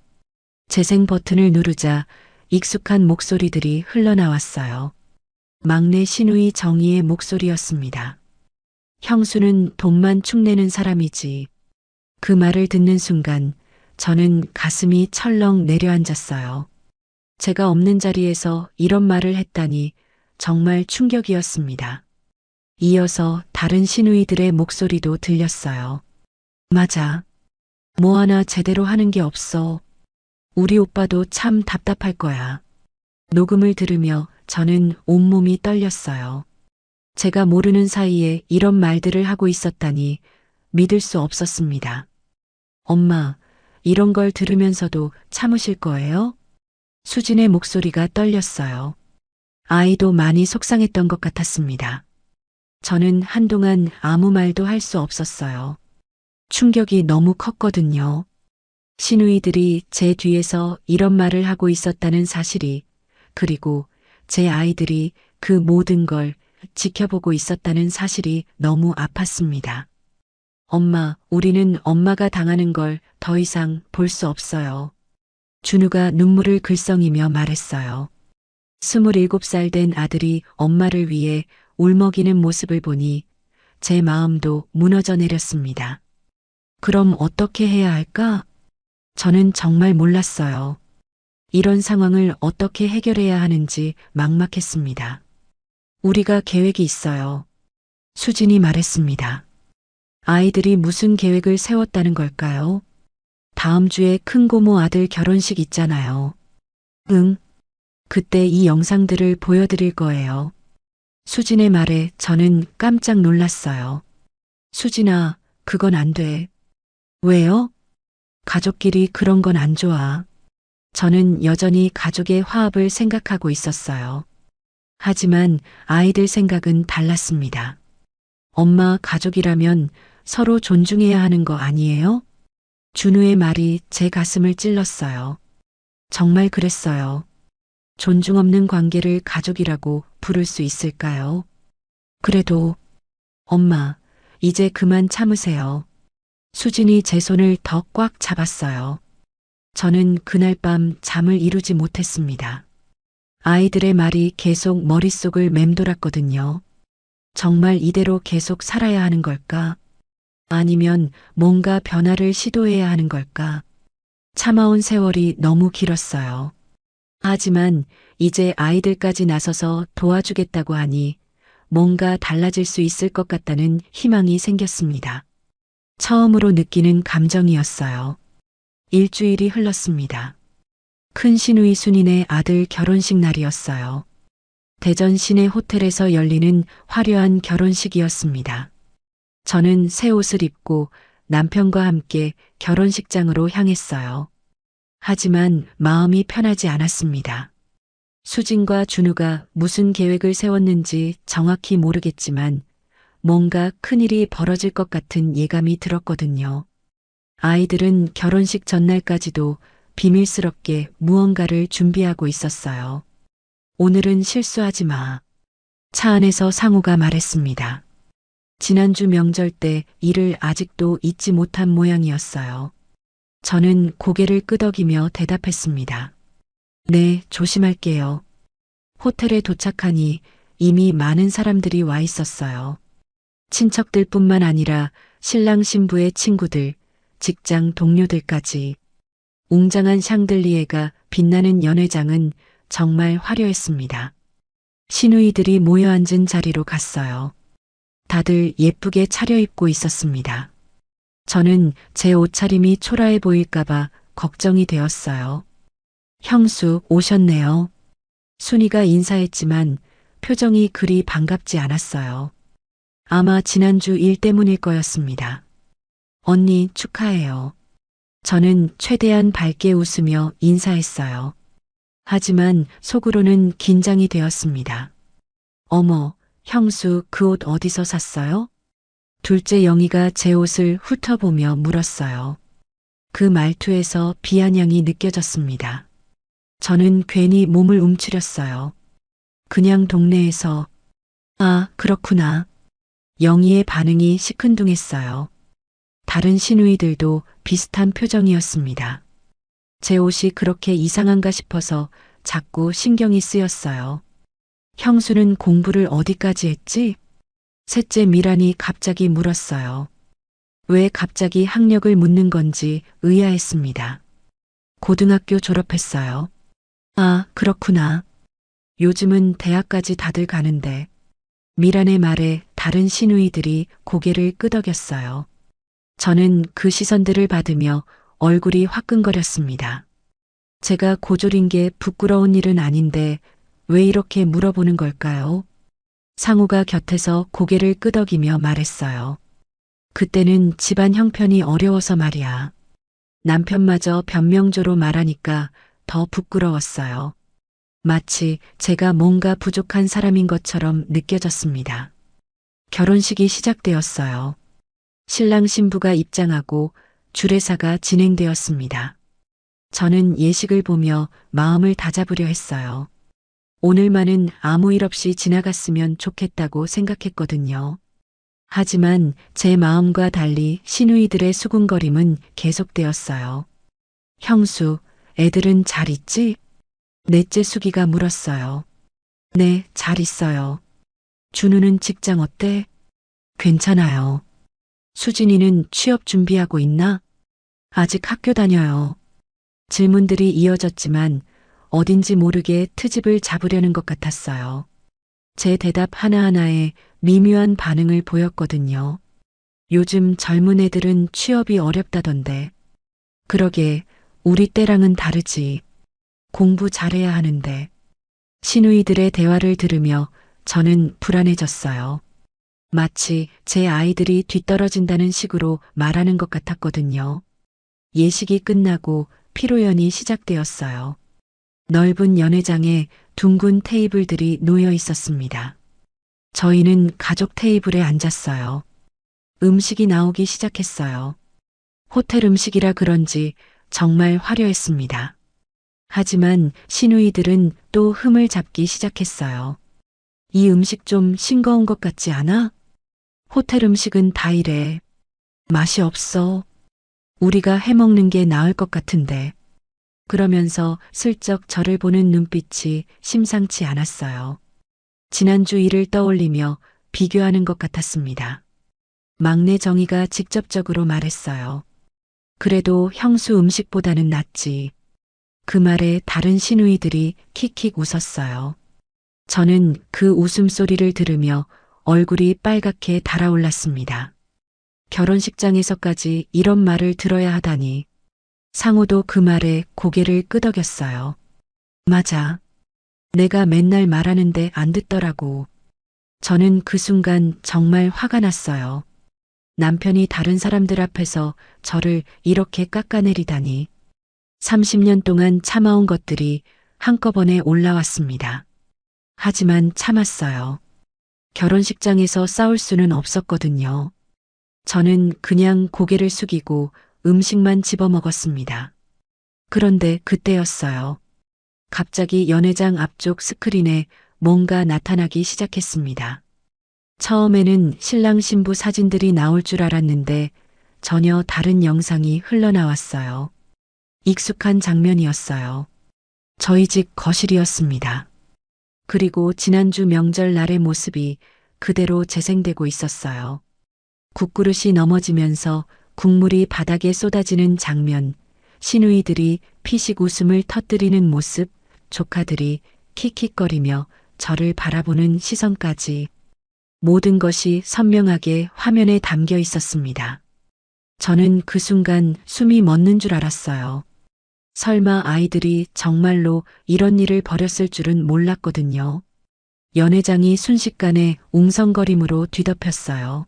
재생 버튼을 누르자 익숙한 목소리들이 흘러나왔어요. 막내 시누이 정희의 목소리였습니다. 형수는 돈만 축내는 사람이지. 그 말을 듣는 순간 저는 가슴이 철렁 내려앉았어요. 제가 없는 자리에서 이런 말을 했다니 정말 충격이었습니다. 이어서 다른 시누이들의 목소리도 들렸어요. 맞아. 뭐 하나 제대로 하는 게 없어. 우리 오빠도 참 답답할 거야. 녹음을 들으며 저는 온몸이 떨렸어요. 제가 모르는 사이에 이런 말들을 하고 있었다니 믿을 수 없었습니다. 엄마, 이런 걸 들으면서도 참으실 거예요? 수진의 목소리가 떨렸어요. 아이도 많이 속상했던 것 같았습니다. 저는 한동안 아무 말도 할 수 없었어요. 충격이 너무 컸거든요. 시누이들이 제 뒤에서 이런 말을 하고 있었다는 사실이, 그리고 제 아이들이 그 모든 걸 지켜보고 있었다는 사실이 너무 아팠습니다. 엄마, 우리는 엄마가 당하는 걸 더 이상 볼 수 없어요. 준우가 눈물을 글썽이며 말했어요. 27살 된 아들이 엄마를 위해 울먹이는 모습을 보니 제 마음도 무너져 내렸습니다. 그럼 어떻게 해야 할까? 저는 정말 몰랐어요. 이런 상황을 어떻게 해결해야 하는지 막막했습니다. 우리가 계획이 있어요. 수진이 말했습니다. 아이들이 무슨 계획을 세웠다는 걸까요? 다음 주에 큰 고모 아들 결혼식 있잖아요. 응. 그때 이 영상들을 보여드릴 거예요. 수진의 말에 저는 깜짝 놀랐어요. 수진아, 그건 안 돼. 왜요? 가족끼리 그런 건 안 좋아. 저는 여전히 가족의 화합을 생각하고 있었어요. 하지만 아이들 생각은 달랐습니다. 엄마 가족이라면 서로 존중해야 하는 거 아니에요? 준우의 말이 제 가슴을 찔렀어요. 정말 그랬어요. 존중 없는 관계를 가족이라고 부를 수 있을까요? 그래도 엄마, 이제 그만 참으세요. 수진이 제 손을 더 꽉 잡았어요. 저는 그날 밤 잠을 이루지 못했습니다. 아이들의 말이 계속 머릿속을 맴돌았거든요. 정말 이대로 계속 살아야 하는 걸까? 아니면 뭔가 변화를 시도해야 하는 걸까? 참아온 세월이 너무 길었어요. 하지만 이제 아이들까지 나서서 도와주겠다고 하니 뭔가 달라질 수 있을 것 같다는 희망이 생겼습니다. 처음으로 느끼는 감정이었어요. 일주일이 흘렀습니다. 큰 시누이 순인의 아들 결혼식 날이었어요. 대전 시내 호텔에서 열리는 화려한 결혼식이었습니다. 저는 새 옷을 입고 남편과 함께 결혼식장으로 향했어요. 하지만 마음이 편하지 않았습니다. 수진과 준우가 무슨 계획을 세웠는지 정확히 모르겠지만 뭔가 큰일이 벌어질 것 같은 예감이 들었거든요. 아이들은 결혼식 전날까지도 비밀스럽게 무언가를 준비하고 있었어요. 오늘은 실수하지 마. 차 안에서 상우가 말했습니다. 지난주 명절 때 일을 아직도 잊지 못한 모양이었어요. 저는 고개를 끄덕이며 대답했습니다. 네, 조심할게요. 호텔에 도착하니 이미 많은 사람들이 와 있었어요. 친척들뿐만 아니라 신랑 신부의 친구들, 직장 동료들까지. 웅장한 샹들리에가 빛나는 연회장은 정말 화려했습니다. 시누이들이 모여 앉은 자리로 갔어요. 다들 예쁘게 차려입고 있었습니다. 저는 제 옷차림이 초라해 보일까봐 걱정이 되었어요. 형수 오셨네요. 순이가 인사했지만 표정이 그리 반갑지 않았어요. 아마 지난주 일 때문일 거였습니다. 언니 축하해요. 저는 최대한 밝게 웃으며 인사했어요. 하지만 속으로는 긴장이 되었습니다. 어머, 형수 그 옷 어디서 샀어요? 둘째 영희가 제 옷을 훑어보며 물었어요. 그 말투에서 비아냥이 느껴졌습니다. 저는 괜히 몸을 움츠렸어요. 그냥 동네에서. 아, 그렇구나. 영희의 반응이 시큰둥했어요. 다른 시누이들도 비슷한 표정이었습니다. 제 옷이 그렇게 이상한가 싶어서 자꾸 신경이 쓰였어요. 형수는 공부를 어디까지 했지? 셋째 미란이 갑자기 물었어요. 왜 갑자기 학력을 묻는 건지 의아했습니다. 고등학교 졸업했어요. 아, 그렇구나. 요즘은 대학까지 다들 가는데. 미란의 말에 다른 시누이들이 고개를 끄덕였어요. 저는 그 시선들을 받으며 얼굴이 화끈거렸습니다. 제가 고졸인 게 부끄러운 일은 아닌데 왜 이렇게 물어보는 걸까요? 상우가 곁에서 고개를 끄덕이며 말했어요. 그때는 집안 형편이 어려워서 말이야. 남편마저 변명조로 말하니까 더 부끄러웠어요. 마치 제가 뭔가 부족한 사람인 것처럼 느껴졌습니다. 결혼식이 시작되었어요. 신랑 신부가 입장하고 주례사가 진행되었습니다. 저는 예식을 보며 마음을 다잡으려 했어요. 오늘만은 아무 일 없이 지나갔으면 좋겠다고 생각했거든요. 하지만 제 마음과 달리 시누이들의 수군거림은 계속되었어요. 형수, 애들은 잘 있지? 넷째 수기가 물었어요. 네, 잘 있어요. 준우는 직장 어때? 괜찮아요. 수진이는 취업 준비하고 있나? 아직 학교 다녀요. 질문들이 이어졌지만 어딘지 모르게 트집을 잡으려는 것 같았어요. 제 대답 하나하나에 미묘한 반응을 보였거든요. 요즘 젊은 애들은 취업이 어렵다던데. 그러게, 우리 때랑은 다르지. 공부 잘해야 하는데. 시누이들의 대화를 들으며 저는 불안해졌어요. 마치 제 아이들이 뒤떨어진다는 식으로 말하는 것 같았거든요. 예식이 끝나고 피로연이 시작되었어요. 넓은 연회장에 둥근 테이블들이 놓여 있었습니다. 저희는 가족 테이블에 앉았어요. 음식이 나오기 시작했어요. 호텔 음식이라 그런지 정말 화려했습니다. 하지만 시누이들은 또 흠을 잡기 시작했어요. 이 음식 좀 싱거운 것 같지 않아? 호텔 음식은 다 이래. 맛이 없어. 우리가 해먹는 게 나을 것 같은데. 그러면서 슬쩍 저를 보는 눈빛이 심상치 않았어요. 지난주 일을 떠올리며 비교하는 것 같았습니다. 막내 정희가 직접적으로 말했어요. 그래도 형수 음식보다는 낫지. 그 말에 다른 시누이들이 킥킥 웃었어요. 저는 그 웃음소리를 들으며 얼굴이 빨갛게 달아올랐습니다. 결혼식장에서까지 이런 말을 들어야 하다니. 상우도 그 말에 고개를 끄덕였어요. 맞아. 내가 맨날 말하는데 안 듣더라고. 저는 그 순간 정말 화가 났어요. 남편이 다른 사람들 앞에서 저를 이렇게 깎아내리다니. 30년 동안 참아온 것들이 한꺼번에 올라왔습니다. 하지만 참았어요. 결혼식장에서 싸울 수는 없었거든요. 저는 그냥 고개를 숙이고 음식만 집어먹었습니다. 그런데 그때였어요. 갑자기 연회장 앞쪽 스크린에 뭔가 나타나기 시작했습니다. 처음에는 신랑 신부 사진들이 나올 줄 알았는데 전혀 다른 영상이 흘러나왔어요. 익숙한 장면이었어요. 저희 집 거실이었습니다. 그리고 지난주 명절 날의 모습이 그대로 재생되고 있었어요. 국그릇이 넘어지면서 국물이 바닥에 쏟아지는 장면, 시누이들이 피식 웃음을 터뜨리는 모습, 조카들이 킥킥거리며 저를 바라보는 시선까지 모든 것이 선명하게 화면에 담겨 있었습니다. 저는 그 순간 숨이 멎는 줄 알았어요. 설마 아이들이 정말로 이런 일을 벌였을 줄은 몰랐거든요. 연회장이 순식간에 웅성거림으로 뒤덮였어요.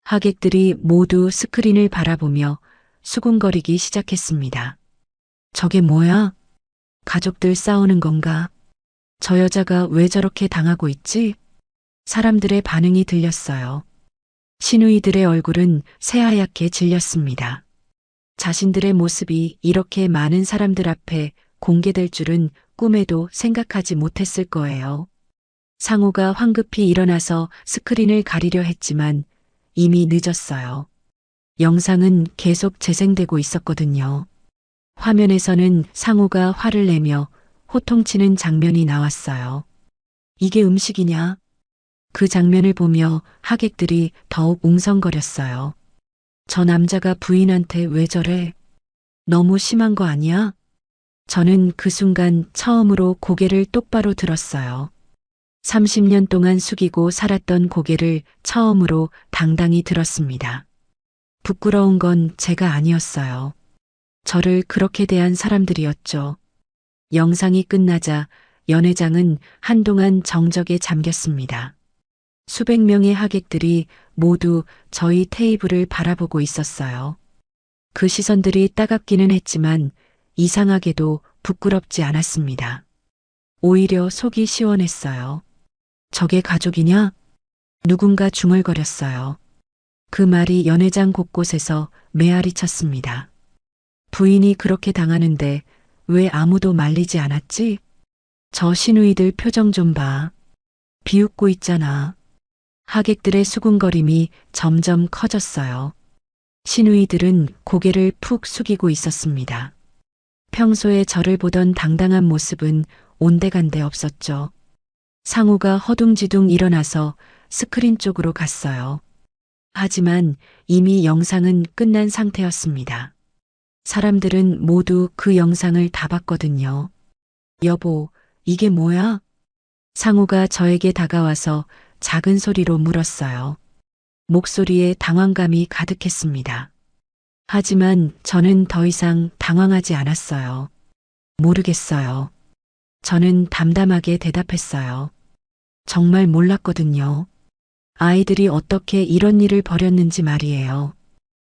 하객들이 모두 스크린을 바라보며 수군거리기 시작했습니다. 저게 뭐야? 가족들 싸우는 건가? 저 여자가 왜 저렇게 당하고 있지? 사람들의 반응이 들렸어요. 시누이들의 얼굴은 새하얗게 질렸습니다. 자신들의 모습이 이렇게 많은 사람들 앞에 공개될 줄은 꿈에도 생각하지 못했을 거예요. 상우가 황급히 일어나서 스크린을 가리려 했지만 이미 늦었어요. 영상은 계속 재생되고 있었거든요. 화면에서는 상우가 화를 내며 호통치는 장면이 나왔어요. 이게 음식이냐? 그 장면을 보며 하객들이 더욱 웅성거렸어요. 저 남자가 부인한테 왜 저래? 너무 심한 거 아니야? 저는 그 순간 처음으로 고개를 똑바로 들었어요. 30년 동안 숙이고 살았던 고개를 처음으로 당당히 들었습니다. 부끄러운 건 제가 아니었어요. 저를 그렇게 대한 사람들이었죠. 영상이 끝나자 연회장은 한동안 정적에 잠겼습니다. 수백 명의 하객들이 모두 저희 테이블을 바라보고 있었어요. 그 시선들이 따갑기는 했지만 이상하게도 부끄럽지 않았습니다. 오히려 속이 시원했어요. 저게 가족이냐? 누군가 중얼거렸어요. 그 말이 연회장 곳곳에서 메아리 쳤습니다. 부인이 그렇게 당하는데 왜 아무도 말리지 않았지? 저 시누이들 표정 좀 봐. 비웃고 있잖아. 하객들의 수군거림이 점점 커졌어요. 시누이들은 고개를 푹 숙이고 있었습니다. 평소에 저를 보던 당당한 모습은 온데간데 없었죠. 상우가 허둥지둥 일어나서 스크린 쪽으로 갔어요. 하지만 이미 영상은 끝난 상태였습니다. 사람들은 모두 그 영상을 다 봤거든요. 여보, 이게 뭐야? 상우가 저에게 다가와서 작은 소리로 물었어요. 목소리에 당황감이 가득했습니다. 하지만 저는 더 이상 당황하지 않았어요. 모르겠어요. 저는 담담하게 대답했어요. 정말 몰랐거든요. 아이들이 어떻게 이런 일을 벌였는지 말이에요.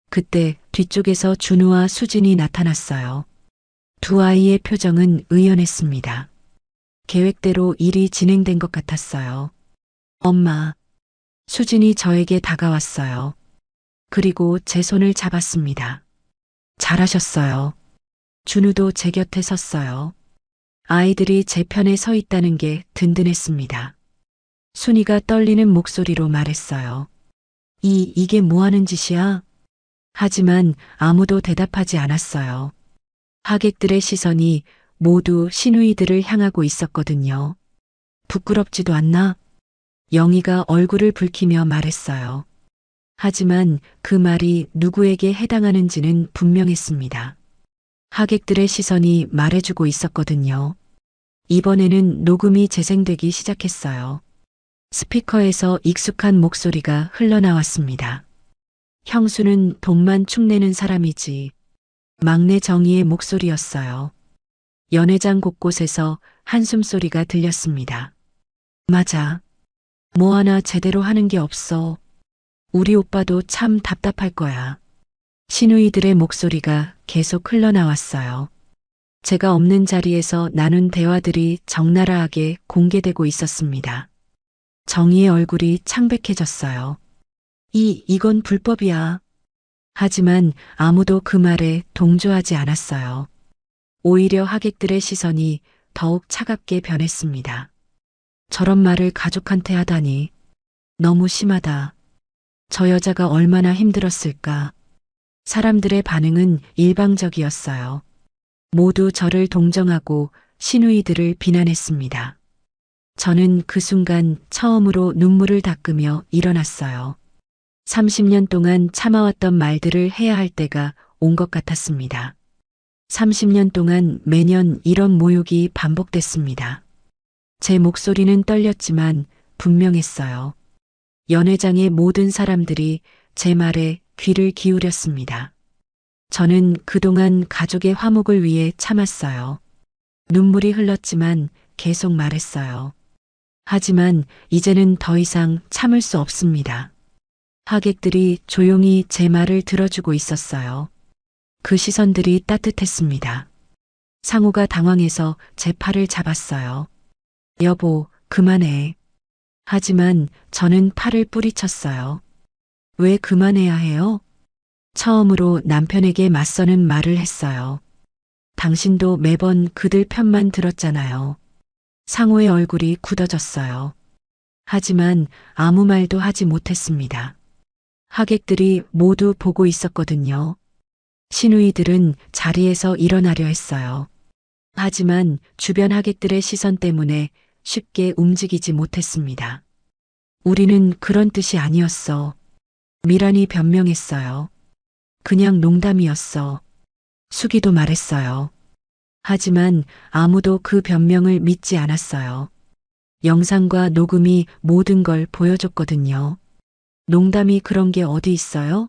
그때 뒤쪽에서 준우와 수진이 나타났어요. 두 아이의 표정은 의연했습니다. 계획대로 일이 진행된 것 같았어요. 엄마, 수진이 저에게 다가왔어요. 그리고 제 손을 잡았습니다. 잘하셨어요. 준우도 제 곁에 섰어요. 아이들이 제 편에 서 있다는 게 든든했습니다. 순이가 떨리는 목소리로 말했어요. 이게 뭐 하는 짓이야? 하지만 아무도 대답하지 않았어요. 하객들의 시선이 모두 시누이들을 향하고 있었거든요. 부끄럽지도 않나? 영희가 얼굴을 붉히며 말했어요. 하지만 그 말이 누구에게 해당하는지는 분명했습니다. 하객들의 시선이 말해주고 있었거든요. 이번에는 녹음이 재생되기 시작했어요. 스피커에서 익숙한 목소리가 흘러나왔습니다. 형수는 돈만 축내는 사람이지. 막내 정희의 목소리였어요. 연회장 곳곳에서 한숨소리가 들렸습니다. 맞아. 뭐 하나 제대로 하는 게 없어. 우리 오빠도 참 답답할 거야. 시누이들의 목소리가 계속 흘러나왔어요. 제가 없는 자리에서 나눈 대화들이 적나라하게 공개되고 있었습니다. 정희의 얼굴이 창백해졌어요. 이건 불법이야. 하지만 아무도 그 말에 동조하지 않았어요. 오히려 하객들의 시선이 더욱 차갑게 변했습니다. 저런 말을 가족한테 하다니 너무 심하다. 저 여자가 얼마나 힘들었을까. 사람들의 반응은 일방적이었어요. 모두 저를 동정하고 시누이들을 비난했습니다. 저는 그 순간 처음으로 눈물을 닦으며 일어났어요. 30년 동안 참아왔던 말들을 해야 할 때가 온 것 같았습니다. 30년 동안 매년 이런 모욕이 반복됐습니다. 제 목소리는 떨렸지만 분명했어요. 연회장의 모든 사람들이 제 말에 귀를 기울였습니다. 저는 그동안 가족의 화목을 위해 참았어요. 눈물이 흘렀지만 계속 말했어요. 하지만 이제는 더 이상 참을 수 없습니다. 하객들이 조용히 제 말을 들어주고 있었어요. 그 시선들이 따뜻했습니다. 상우가 당황해서 제 팔을 잡았어요. 여보, 그만해. 하지만 저는 팔을 뿌리쳤어요. 왜 그만해야 해요? 처음으로 남편에게 맞서는 말을 했어요. 당신도 매번 그들 편만 들었잖아요. 상우의 얼굴이 굳어졌어요. 하지만 아무 말도 하지 못했습니다. 하객들이 모두 보고 있었거든요. 시누이들은 자리에서 일어나려 했어요. 하지만 주변 하객들의 시선 때문에 쉽게 움직이지 못했습니다. 우리는 그런 뜻이 아니었어. 미란이 변명했어요. 그냥 농담이었어. 수기도 말했어요. 하지만 아무도 그 변명을 믿지 않았어요. 영상과 녹음이 모든 걸 보여줬거든요. 농담이 그런 게 어디 있어요?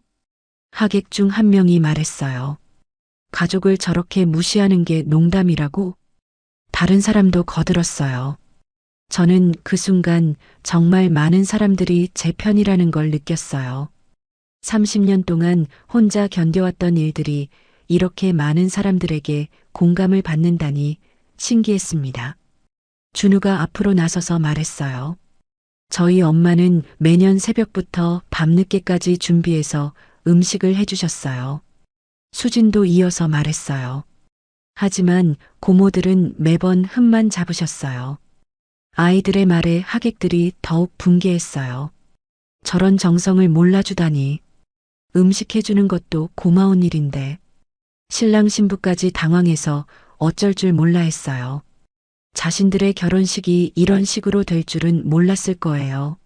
하객 중 한 명이 말했어요. 가족을 저렇게 무시하는 게 농담이라고? 다른 사람도 거들었어요. 저는 그 순간 정말 많은 사람들이 제 편이라는 걸 느꼈어요. 30년 동안 혼자 견뎌왔던 일들이 이렇게 많은 사람들에게 공감을 받는다니 신기했습니다. 준우가 앞으로 나서서 말했어요. 저희 엄마는 매년 새벽부터 밤늦게까지 준비해서 음식을 해주셨어요. 수진도 이어서 말했어요. 하지만 고모들은 매번 흠만 잡으셨어요. 아이들의 말에 하객들이 더욱 분개했어요. 저런 정성을 몰라주다니. 음식 해주는 것도 고마운 일인데. 신랑 신부까지 당황해서 어쩔 줄 몰라 했어요. 자신들의 결혼식이 이런 식으로 될 줄은 몰랐을 거예요.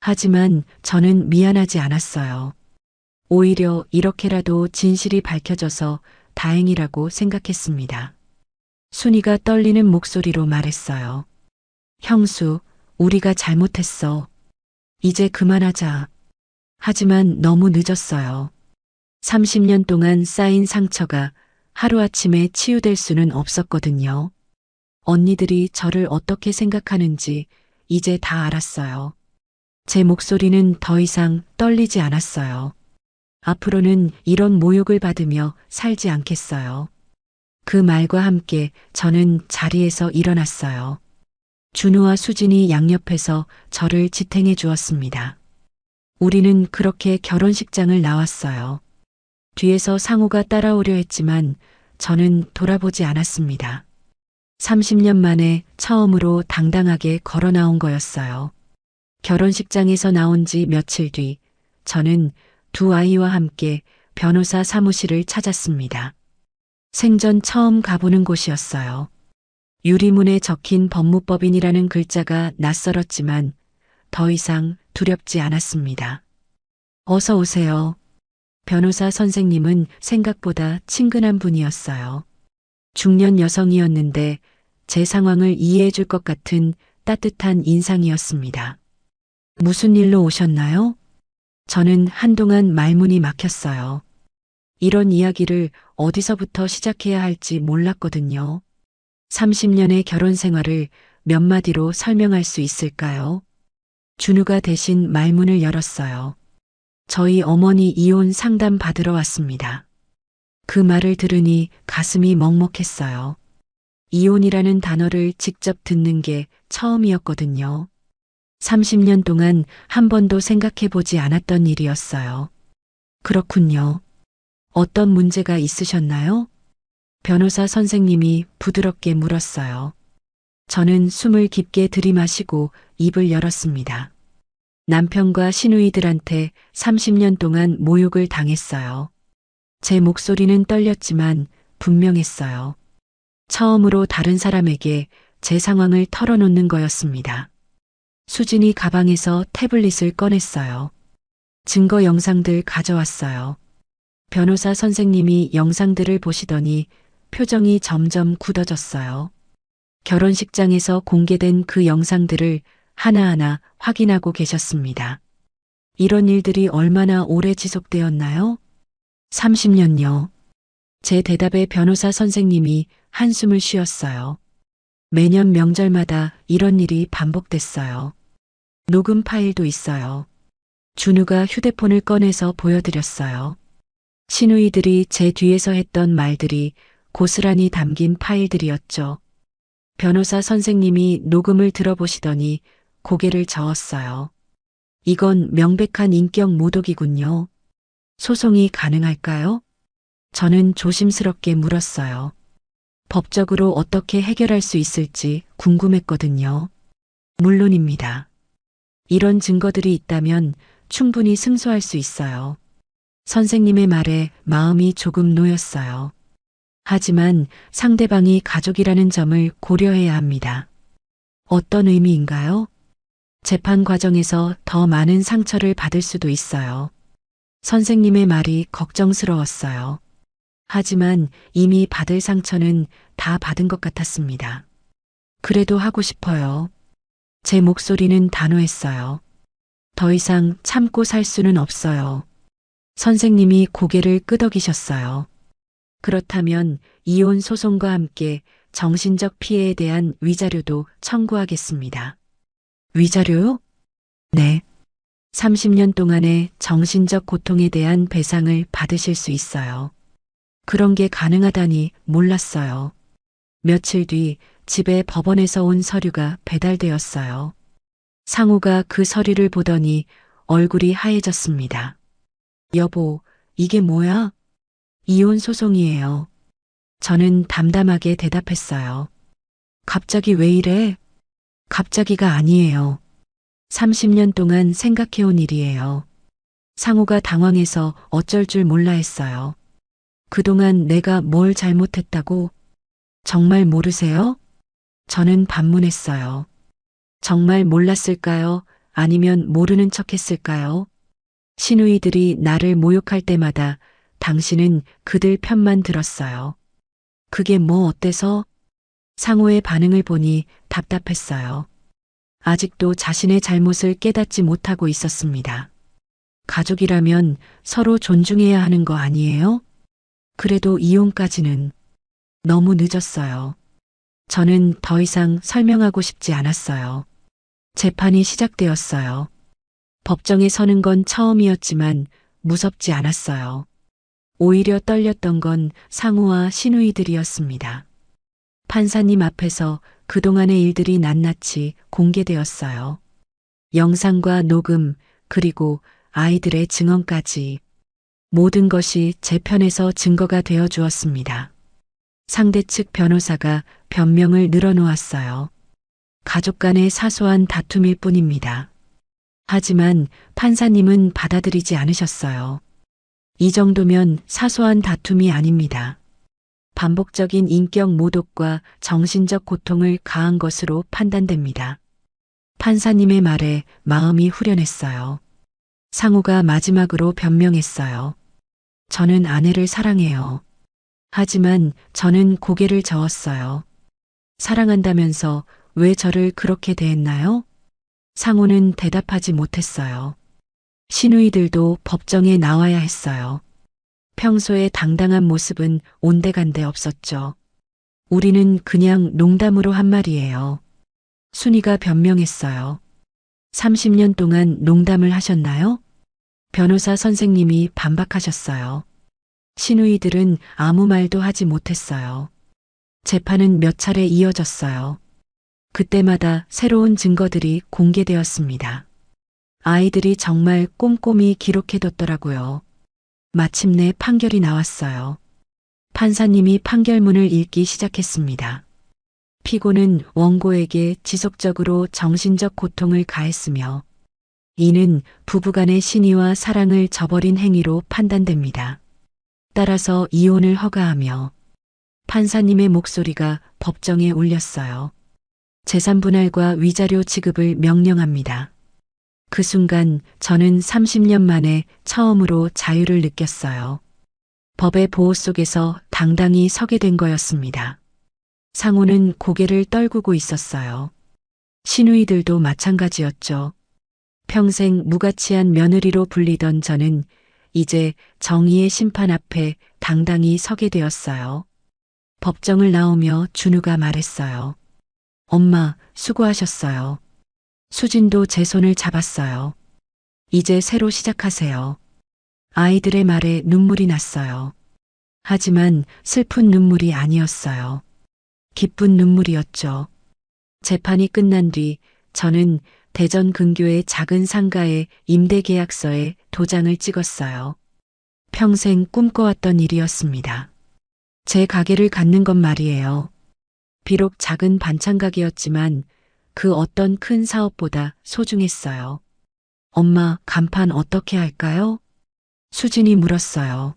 하지만 저는 미안하지 않았어요. 오히려 이렇게라도 진실이 밝혀져서 다행이라고 생각했습니다. 순이가 떨리는 목소리로 말했어요. 형수, 우리가 잘못했어. 이제 그만하자. 하지만 너무 늦었어요. 30년 동안 쌓인 상처가 하루아침에 치유될 수는 없었거든요. 언니들이 저를 어떻게 생각하는지 이제 다 알았어요. 제 목소리는 더 이상 떨리지 않았어요. 앞으로는 이런 모욕을 받으며 살지 않겠어요. 그 말과 함께 저는 자리에서 일어났어요. 준우와 수진이 양옆에서 저를 지탱해 주었습니다. 우리는 그렇게 결혼식장을 나왔어요. 뒤에서 상우가 따라오려 했지만 저는 돌아보지 않았습니다. 30년 만에 처음으로 당당하게 걸어 나온 거였어요. 결혼식장에서 나온 지 며칠 뒤 저는 두 아이와 함께 변호사 사무실을 찾았습니다. 생전 처음 가보는 곳이었어요. 유리문에 적힌 법무법인이라는 글자가 낯설었지만 더 이상 두렵지 않았습니다. 어서 오세요. 변호사 선생님은 생각보다 친근한 분이었어요. 중년 여성이었는데 제 상황을 이해해 줄 것 같은 따뜻한 인상이었습니다. 무슨 일로 오셨나요? 저는 한동안 말문이 막혔어요. 이런 이야기를 어디서부터 시작해야 할지 몰랐거든요. 30년의 결혼 생활을 몇 마디로 설명할 수 있을까요? 준우가 대신 말문을 열었어요. 저희 어머니 이혼 상담 받으러 왔습니다. 그 말을 들으니 가슴이 먹먹했어요. 이혼이라는 단어를 직접 듣는 게 처음이었거든요. 30년 동안 한 번도 생각해 보지 않았던 일이었어요. 그렇군요. 어떤 문제가 있으셨나요? 변호사 선생님이 부드럽게 물었어요. 저는 숨을 깊게 들이마시고 입을 열었습니다. 남편과 시누이들한테 30년 동안 모욕을 당했어요. 제 목소리는 떨렸지만 분명했어요. 처음으로 다른 사람에게 제 상황을 털어놓는 거였습니다. 수진이 가방에서 태블릿을 꺼냈어요. 증거 영상들 가져왔어요. 변호사 선생님이 영상들을 보시더니 표정이 점점 굳어졌어요. 결혼식장에서 공개된 그 영상들을 하나하나 확인하고 계셨습니다. 이런 일들이 얼마나 오래 지속되었나요? 30년요. 제 대답에 변호사 선생님이 한숨을 쉬었어요. 매년 명절마다 이런 일이 반복됐어요. 녹음 파일도 있어요. 준우가 휴대폰을 꺼내서 보여드렸어요. 시누이들이 제 뒤에서 했던 말들이 고스란히 담긴 파일들이었죠. 변호사 선생님이 녹음을 들어보시더니 고개를 저었어요. 이건 명백한 인격 모독이군요. 소송이 가능할까요? 저는 조심스럽게 물었어요. 법적으로 어떻게 해결할 수 있을지 궁금했거든요. 물론입니다. 이런 증거들이 있다면 충분히 승소할 수 있어요. 선생님의 말에 마음이 조금 놓였어요. 하지만 상대방이 가족이라는 점을 고려해야 합니다. 어떤 의미인가요? 재판 과정에서 더 많은 상처를 받을 수도 있어요. 선생님의 말이 걱정스러웠어요. 하지만 이미 받을 상처는 다 받은 것 같았습니다. 그래도 하고 싶어요. 제 목소리는 단호했어요. 더 이상 참고 살 수는 없어요. 선생님이 고개를 끄덕이셨어요. 그렇다면 이혼 소송과 함께 정신적 피해에 대한 위자료도 청구하겠습니다. 위자료요? 네. 30년 동안의 정신적 고통에 대한 배상을 받으실 수 있어요. 그런 게 가능하다니 몰랐어요. 며칠 뒤 집에 법원에서 온 서류가 배달되었어요. 상우가 그 서류를 보더니 얼굴이 하얘졌습니다. 여보, 이게 뭐야? 이혼 소송이에요. 저는 담담하게 대답했어요. 갑자기 왜 이래? 갑자기가 아니에요. 30년 동안 생각해온 일이에요. 상우가 당황해서 어쩔 줄 몰라 했어요. 그동안 내가 뭘 잘못했다고? 정말 모르세요? 저는 반문했어요. 정말 몰랐을까요? 아니면 모르는 척 했을까요? 시누이들이 나를 모욕할 때마다 당신은 그들 편만 들었어요. 그게 뭐 어때서? 상호의 반응을 보니 답답했어요. 아직도 자신의 잘못을 깨닫지 못하고 있었습니다. 가족이라면 서로 존중해야 하는 거 아니에요? 그래도 이혼까지는 너무 늦었어요. 저는 더 이상 설명하고 싶지 않았어요. 재판이 시작되었어요. 법정에 서는 건 처음이었지만 무섭지 않았어요. 오히려 떨렸던 건 상우와 시누이들이었습니다. 판사님 앞에서 그동안의 일들이 낱낱이 공개되었어요. 영상과 녹음, 그리고 아이들의 증언까지 모든 것이 제 편에서 증거가 되어 주었습니다. 상대 측 변호사가 변명을 늘어놓았어요. 가족 간의 사소한 다툼일 뿐입니다. 하지만 판사님은 받아들이지 않으셨어요. 이 정도면 사소한 다툼이 아닙니다. 반복적인 인격 모독과 정신적 고통을 가한 것으로 판단됩니다. 판사님의 말에 마음이 후련했어요. 상우가 마지막으로 변명했어요. 저는 아내를 사랑해요. 하지만 저는 고개를 저었어요. 사랑한다면서 왜 저를 그렇게 대했나요? 상우는 대답하지 못했어요. 시누이들도 법정에 나와야 했어요. 평소의 당당한 모습은 온데간데 없었죠. 우리는 그냥 농담으로 한 말이에요. 순이가 변명했어요. 30년 동안 농담을 하셨나요? 변호사 선생님이 반박하셨어요. 시누이들은 아무 말도 하지 못했어요. 재판은 몇 차례 이어졌어요. 그때마다 새로운 증거들이 공개되었습니다. 아이들이 정말 꼼꼼히 기록해뒀더라고요. 마침내 판결이 나왔어요. 판사님이 판결문을 읽기 시작했습니다. 피고는 원고에게 지속적으로 정신적 고통을 가했으며 이는 부부간의 신의와 사랑을 저버린 행위로 판단됩니다. 따라서 이혼을 허가하며 판사님의 목소리가 법정에 울렸어요. 재산 분할과 위자료 지급을 명령합니다. 그 순간 저는 30년 만에 처음으로 자유를 느꼈어요. 법의 보호 속에서 당당히 서게 된 거였습니다. 상우는 고개를 떨구고 있었어요. 시누이들도 마찬가지였죠. 평생 무가치한 며느리로 불리던 저는 이제 정의의 심판 앞에 당당히 서게 되었어요. 법정을 나오며 준우가 말했어요. 엄마, 수고하셨어요. 수진도 제 손을 잡았어요. 이제 새로 시작하세요. 아이들의 말에 눈물이 났어요. 하지만 슬픈 눈물이 아니었어요. 기쁜 눈물이었죠. 재판이 끝난 뒤 저는 대전 근교의 작은 상가의 임대계약서에 도장을 찍었어요. 평생 꿈꿔왔던 일이었습니다. 제 가게를 갖는 건 말이에요. 비록 작은 반찬 가게였지만 그 어떤 큰 사업보다 소중했어요. 엄마, 간판 어떻게 할까요? 수진이 물었어요.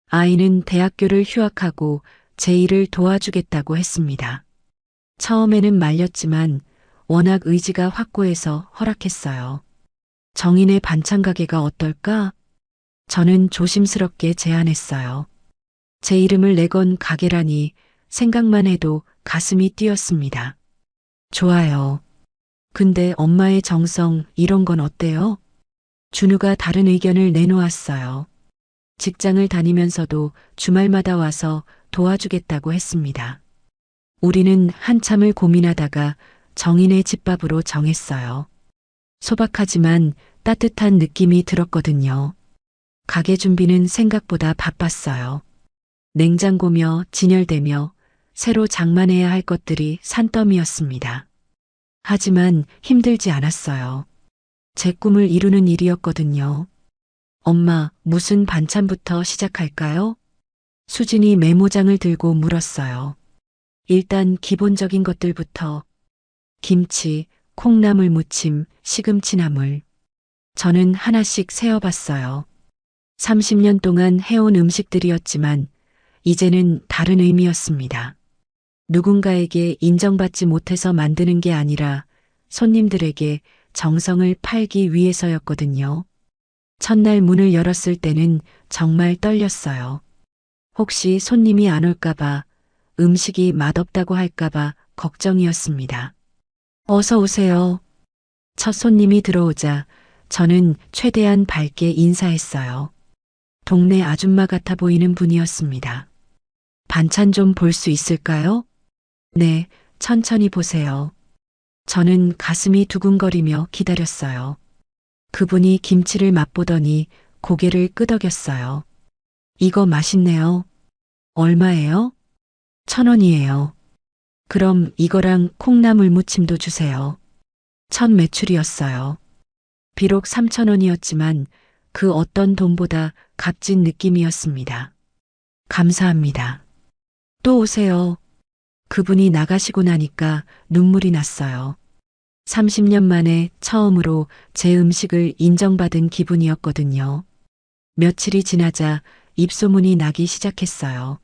아이는 대학교를 휴학하고 제 일을 도와주겠다고 했습니다. 처음에는 말렸지만 워낙 의지가 확고해서 허락했어요. 정인의 반찬 가게가 어떨까? 저는 조심스럽게 제안했어요. 제 이름을 내건 가게라니 생각만 해도 가슴이 뛰었습니다. 좋아요. 근데 엄마의 정성 이런 건 어때요? 준우가 다른 의견을 내놓았어요. 직장을 다니면서도 주말마다 와서 도와주겠다고 했습니다. 우리는 한참을 고민하다가 정인의 집밥으로 정했어요. 소박하지만 따뜻한 느낌이 들었거든요. 가게 준비는 생각보다 바빴어요. 냉장고며 진열대며 새로 장만해야 할 것들이 산더미였습니다. 하지만 힘들지 않았어요. 제 꿈을 이루는 일이었거든요. 엄마, 무슨 반찬부터 시작할까요? 수진이 메모장을 들고 물었어요. 일단 기본적인 것들부터. 김치, 콩나물 무침, 시금치나물. 저는 하나씩 세어봤어요. 30년 동안 해온 음식들이었지만 이제는 다른 의미였습니다. 누군가에게 인정받지 못해서 만드는 게 아니라 손님들에게 정성을 팔기 위해서였거든요. 첫날 문을 열었을 때는 정말 떨렸어요. 혹시 손님이 안 올까봐, 음식이 맛없다고 할까봐 걱정이었습니다. 어서 오세요. 첫 손님이 들어오자 저는 최대한 밝게 인사했어요. 동네 아줌마 같아 보이는 분이었습니다. 반찬 좀 볼 수 있을까요? 네, 천천히 보세요. 저는 가슴이 두근거리며 기다렸어요. 그분이 김치를 맛보더니 고개를 끄덕였어요. 이거 맛있네요. 얼마예요? 1,000원이에요. 그럼 이거랑 콩나물 무침도 주세요. 첫 매출이었어요. 비록 3,000원이었지만 그 어떤 돈보다 값진 느낌이었습니다. 감사합니다. 또 오세요. 그분이 나가시고 나니까 눈물이 났어요. 30년 만에 처음으로 제 음식을 인정받은 기분이었거든요. 며칠이 지나자 입소문이 나기 시작했어요.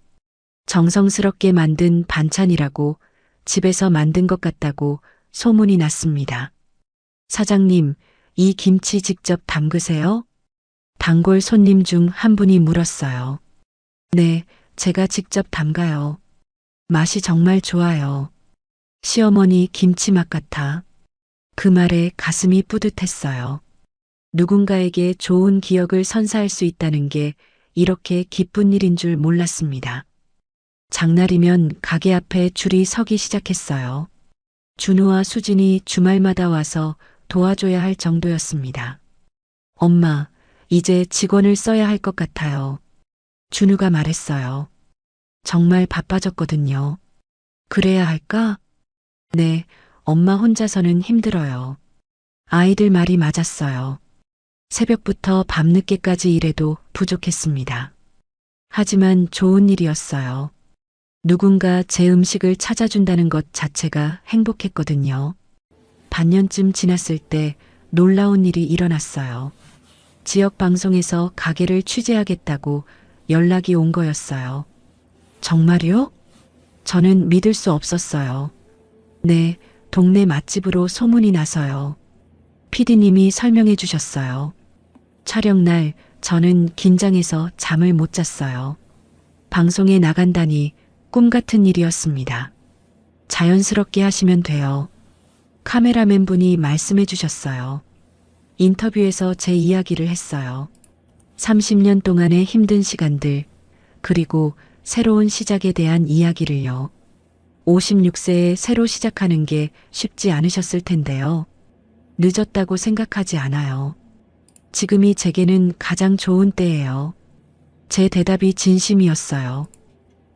정성스럽게 만든 반찬이라고, 집에서 만든 것 같다고 소문이 났습니다. 사장님, 이 김치 직접 담그세요? 단골 손님 중 한 분이 물었어요. 네, 제가 직접 담가요. 맛이 정말 좋아요. 시어머니 김치 맛 같아. 그 말에 가슴이 뿌듯했어요. 누군가에게 좋은 기억을 선사할 수 있다는 게 이렇게 기쁜 일인 줄 몰랐습니다. 장날이면 가게 앞에 줄이 서기 시작했어요. 준우와 수진이 주말마다 와서 도와줘야 할 정도였습니다. 엄마, 이제 직원을 써야 할 것 같아요. 준우가 말했어요. 정말 바빠졌거든요. 그래야 할까? 네, 엄마 혼자서는 힘들어요. 아이들 말이 맞았어요. 새벽부터 밤늦게까지 일해도 부족했습니다. 하지만 좋은 일이었어요. 누군가 제 음식을 찾아준다는 것 자체가 행복했거든요. 반년쯤 지났을 때 놀라운 일이 일어났어요. 지역 방송에서 가게를 취재하겠다고 연락이 온 거였어요. 정말요? 저는 믿을 수 없었어요. 네, 동네 맛집으로 소문이 나서요. PD님이 설명해 주셨어요. 촬영날 저는 긴장해서 잠을 못 잤어요. 방송에 나간다니 꿈 같은 일이었습니다. 자연스럽게 하시면 돼요. 카메라맨 분이 말씀해 주셨어요. 인터뷰에서 제 이야기를 했어요. 30년 동안의 힘든 시간들, 그리고 새로운 시작에 대한 이야기를요. 56세에 새로 시작하는 게 쉽지 않으셨을 텐데요. 늦었다고 생각하지 않아요. 지금이 제게는 가장 좋은 때예요. 제 대답이 진심이었어요.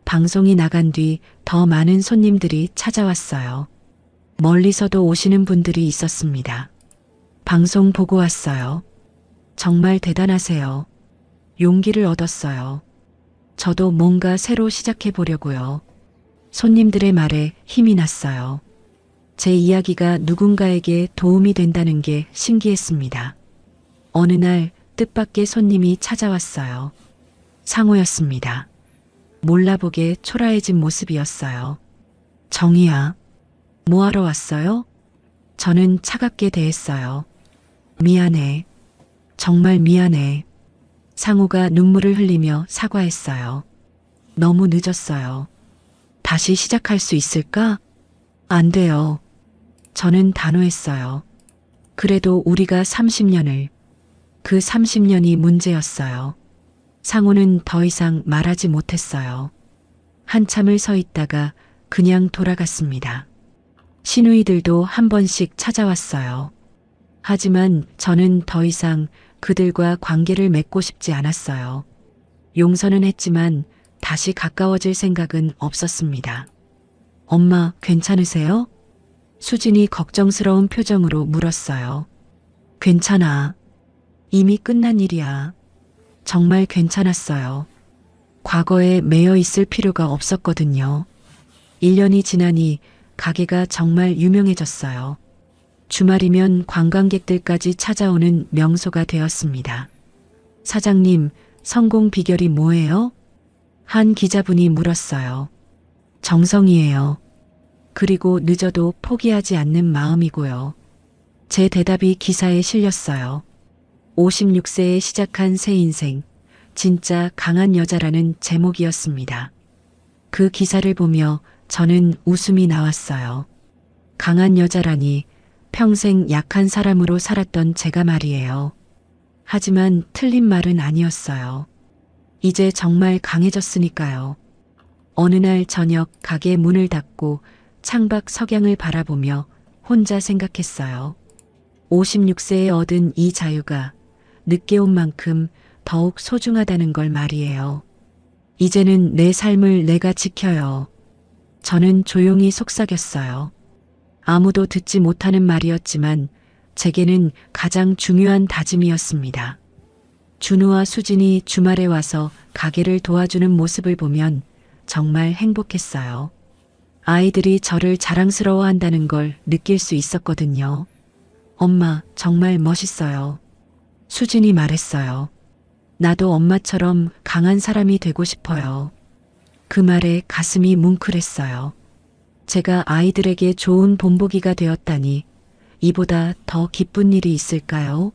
방송이 나간 뒤 더 많은 손님들이 찾아왔어요. 멀리서도 오시는 분들이 있었습니다. 방송 보고 왔어요. 정말 대단하세요. 용기를 얻었어요. 저도 뭔가 새로 시작해 보려고요. 손님들의 말에 힘이 났어요. 제 이야기가 누군가에게 도움이 된다는 게 신기했습니다. 어느 날 뜻밖의 손님이 찾아왔어요. 상호였습니다. 몰라보게 초라해진 모습이었어요. 정희야, 뭐하러 왔어요? 저는 차갑게 대했어요. 미안해. 정말 미안해. 상호가 눈물을 흘리며 사과했어요. 너무 늦었어요. 다시 시작할 수 있을까? 안 돼요. 저는 단호했어요. 그래도 우리가 30년을, 그 30년이 문제였어요. 상호는 더 이상 말하지 못했어요. 한참을 서 있다가 그냥 돌아갔습니다. 시누이들도 한 번씩 찾아왔어요. 하지만 저는 더 이상 그들과 관계를 맺고 싶지 않았어요. 용서는 했지만 다시 가까워질 생각은 없었습니다. 엄마, 괜찮으세요? 수진이 걱정스러운 표정으로 물었어요. 괜찮아. 이미 끝난 일이야. 정말 괜찮았어요. 과거에 매여 있을 필요가 없었거든요. 1년이 지나니 가게가 정말 유명해졌어요. 주말이면 관광객들까지 찾아오는 명소가 되었습니다. 사장님, 성공 비결이 뭐예요? 한 기자분이 물었어요. 정성이에요. 그리고 늦어도 포기하지 않는 마음이고요. 제 대답이 기사에 실렸어요. 56세에 시작한 새 인생, 진짜 강한 여자라는 제목이었습니다. 그 기사를 보며 저는 웃음이 나왔어요. 강한 여자라니 평생 약한 사람으로 살았던 제가 말이에요. 하지만 틀린 말은 아니었어요. 이제 정말 강해졌으니까요. 어느 날 저녁 가게 문을 닫고 창밖 석양을 바라보며 혼자 생각했어요. 56세에 얻은 이 자유가 늦게 온 만큼 더욱 소중하다는 걸 말이에요. 이제는 내 삶을 내가 지켜요. 저는 조용히 속삭였어요. 아무도 듣지 못하는 말이었지만 제게는 가장 중요한 다짐이었습니다. 준우와 수진이 주말에 와서 가게를 도와주는 모습을 보면 정말 행복했어요. 아이들이 저를 자랑스러워한다는 걸 느낄 수 있었거든요. 엄마, 정말 멋있어요. 수진이 말했어요. 나도 엄마처럼 강한 사람이 되고 싶어요. 그 말에 가슴이 뭉클했어요. 제가 아이들에게 좋은 본보기가 되었다니 이보다 더 기쁜 일이 있을까요?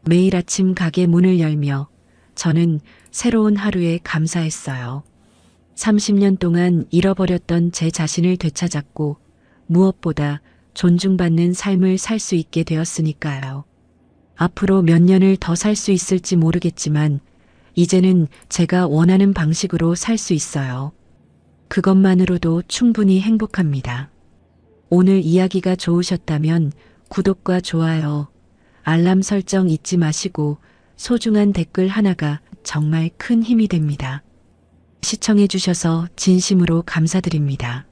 매일 아침 가게 문을 열며 저는 새로운 하루에 감사했어요. 30년 동안 잃어버렸던 제 자신을 되찾았고 무엇보다 존중받는 삶을 살 수 있게 되었으니까요. 앞으로 몇 년을 더 살 수 있을지 모르겠지만 이제는 제가 원하는 방식으로 살 수 있어요. 그것만으로도 충분히 행복합니다. 오늘 이야기가 좋으셨다면 구독과 좋아요, 알람 설정 잊지 마시고 소중한 댓글 하나가 정말 큰 힘이 됩니다. 시청해 주셔서 진심으로 감사드립니다.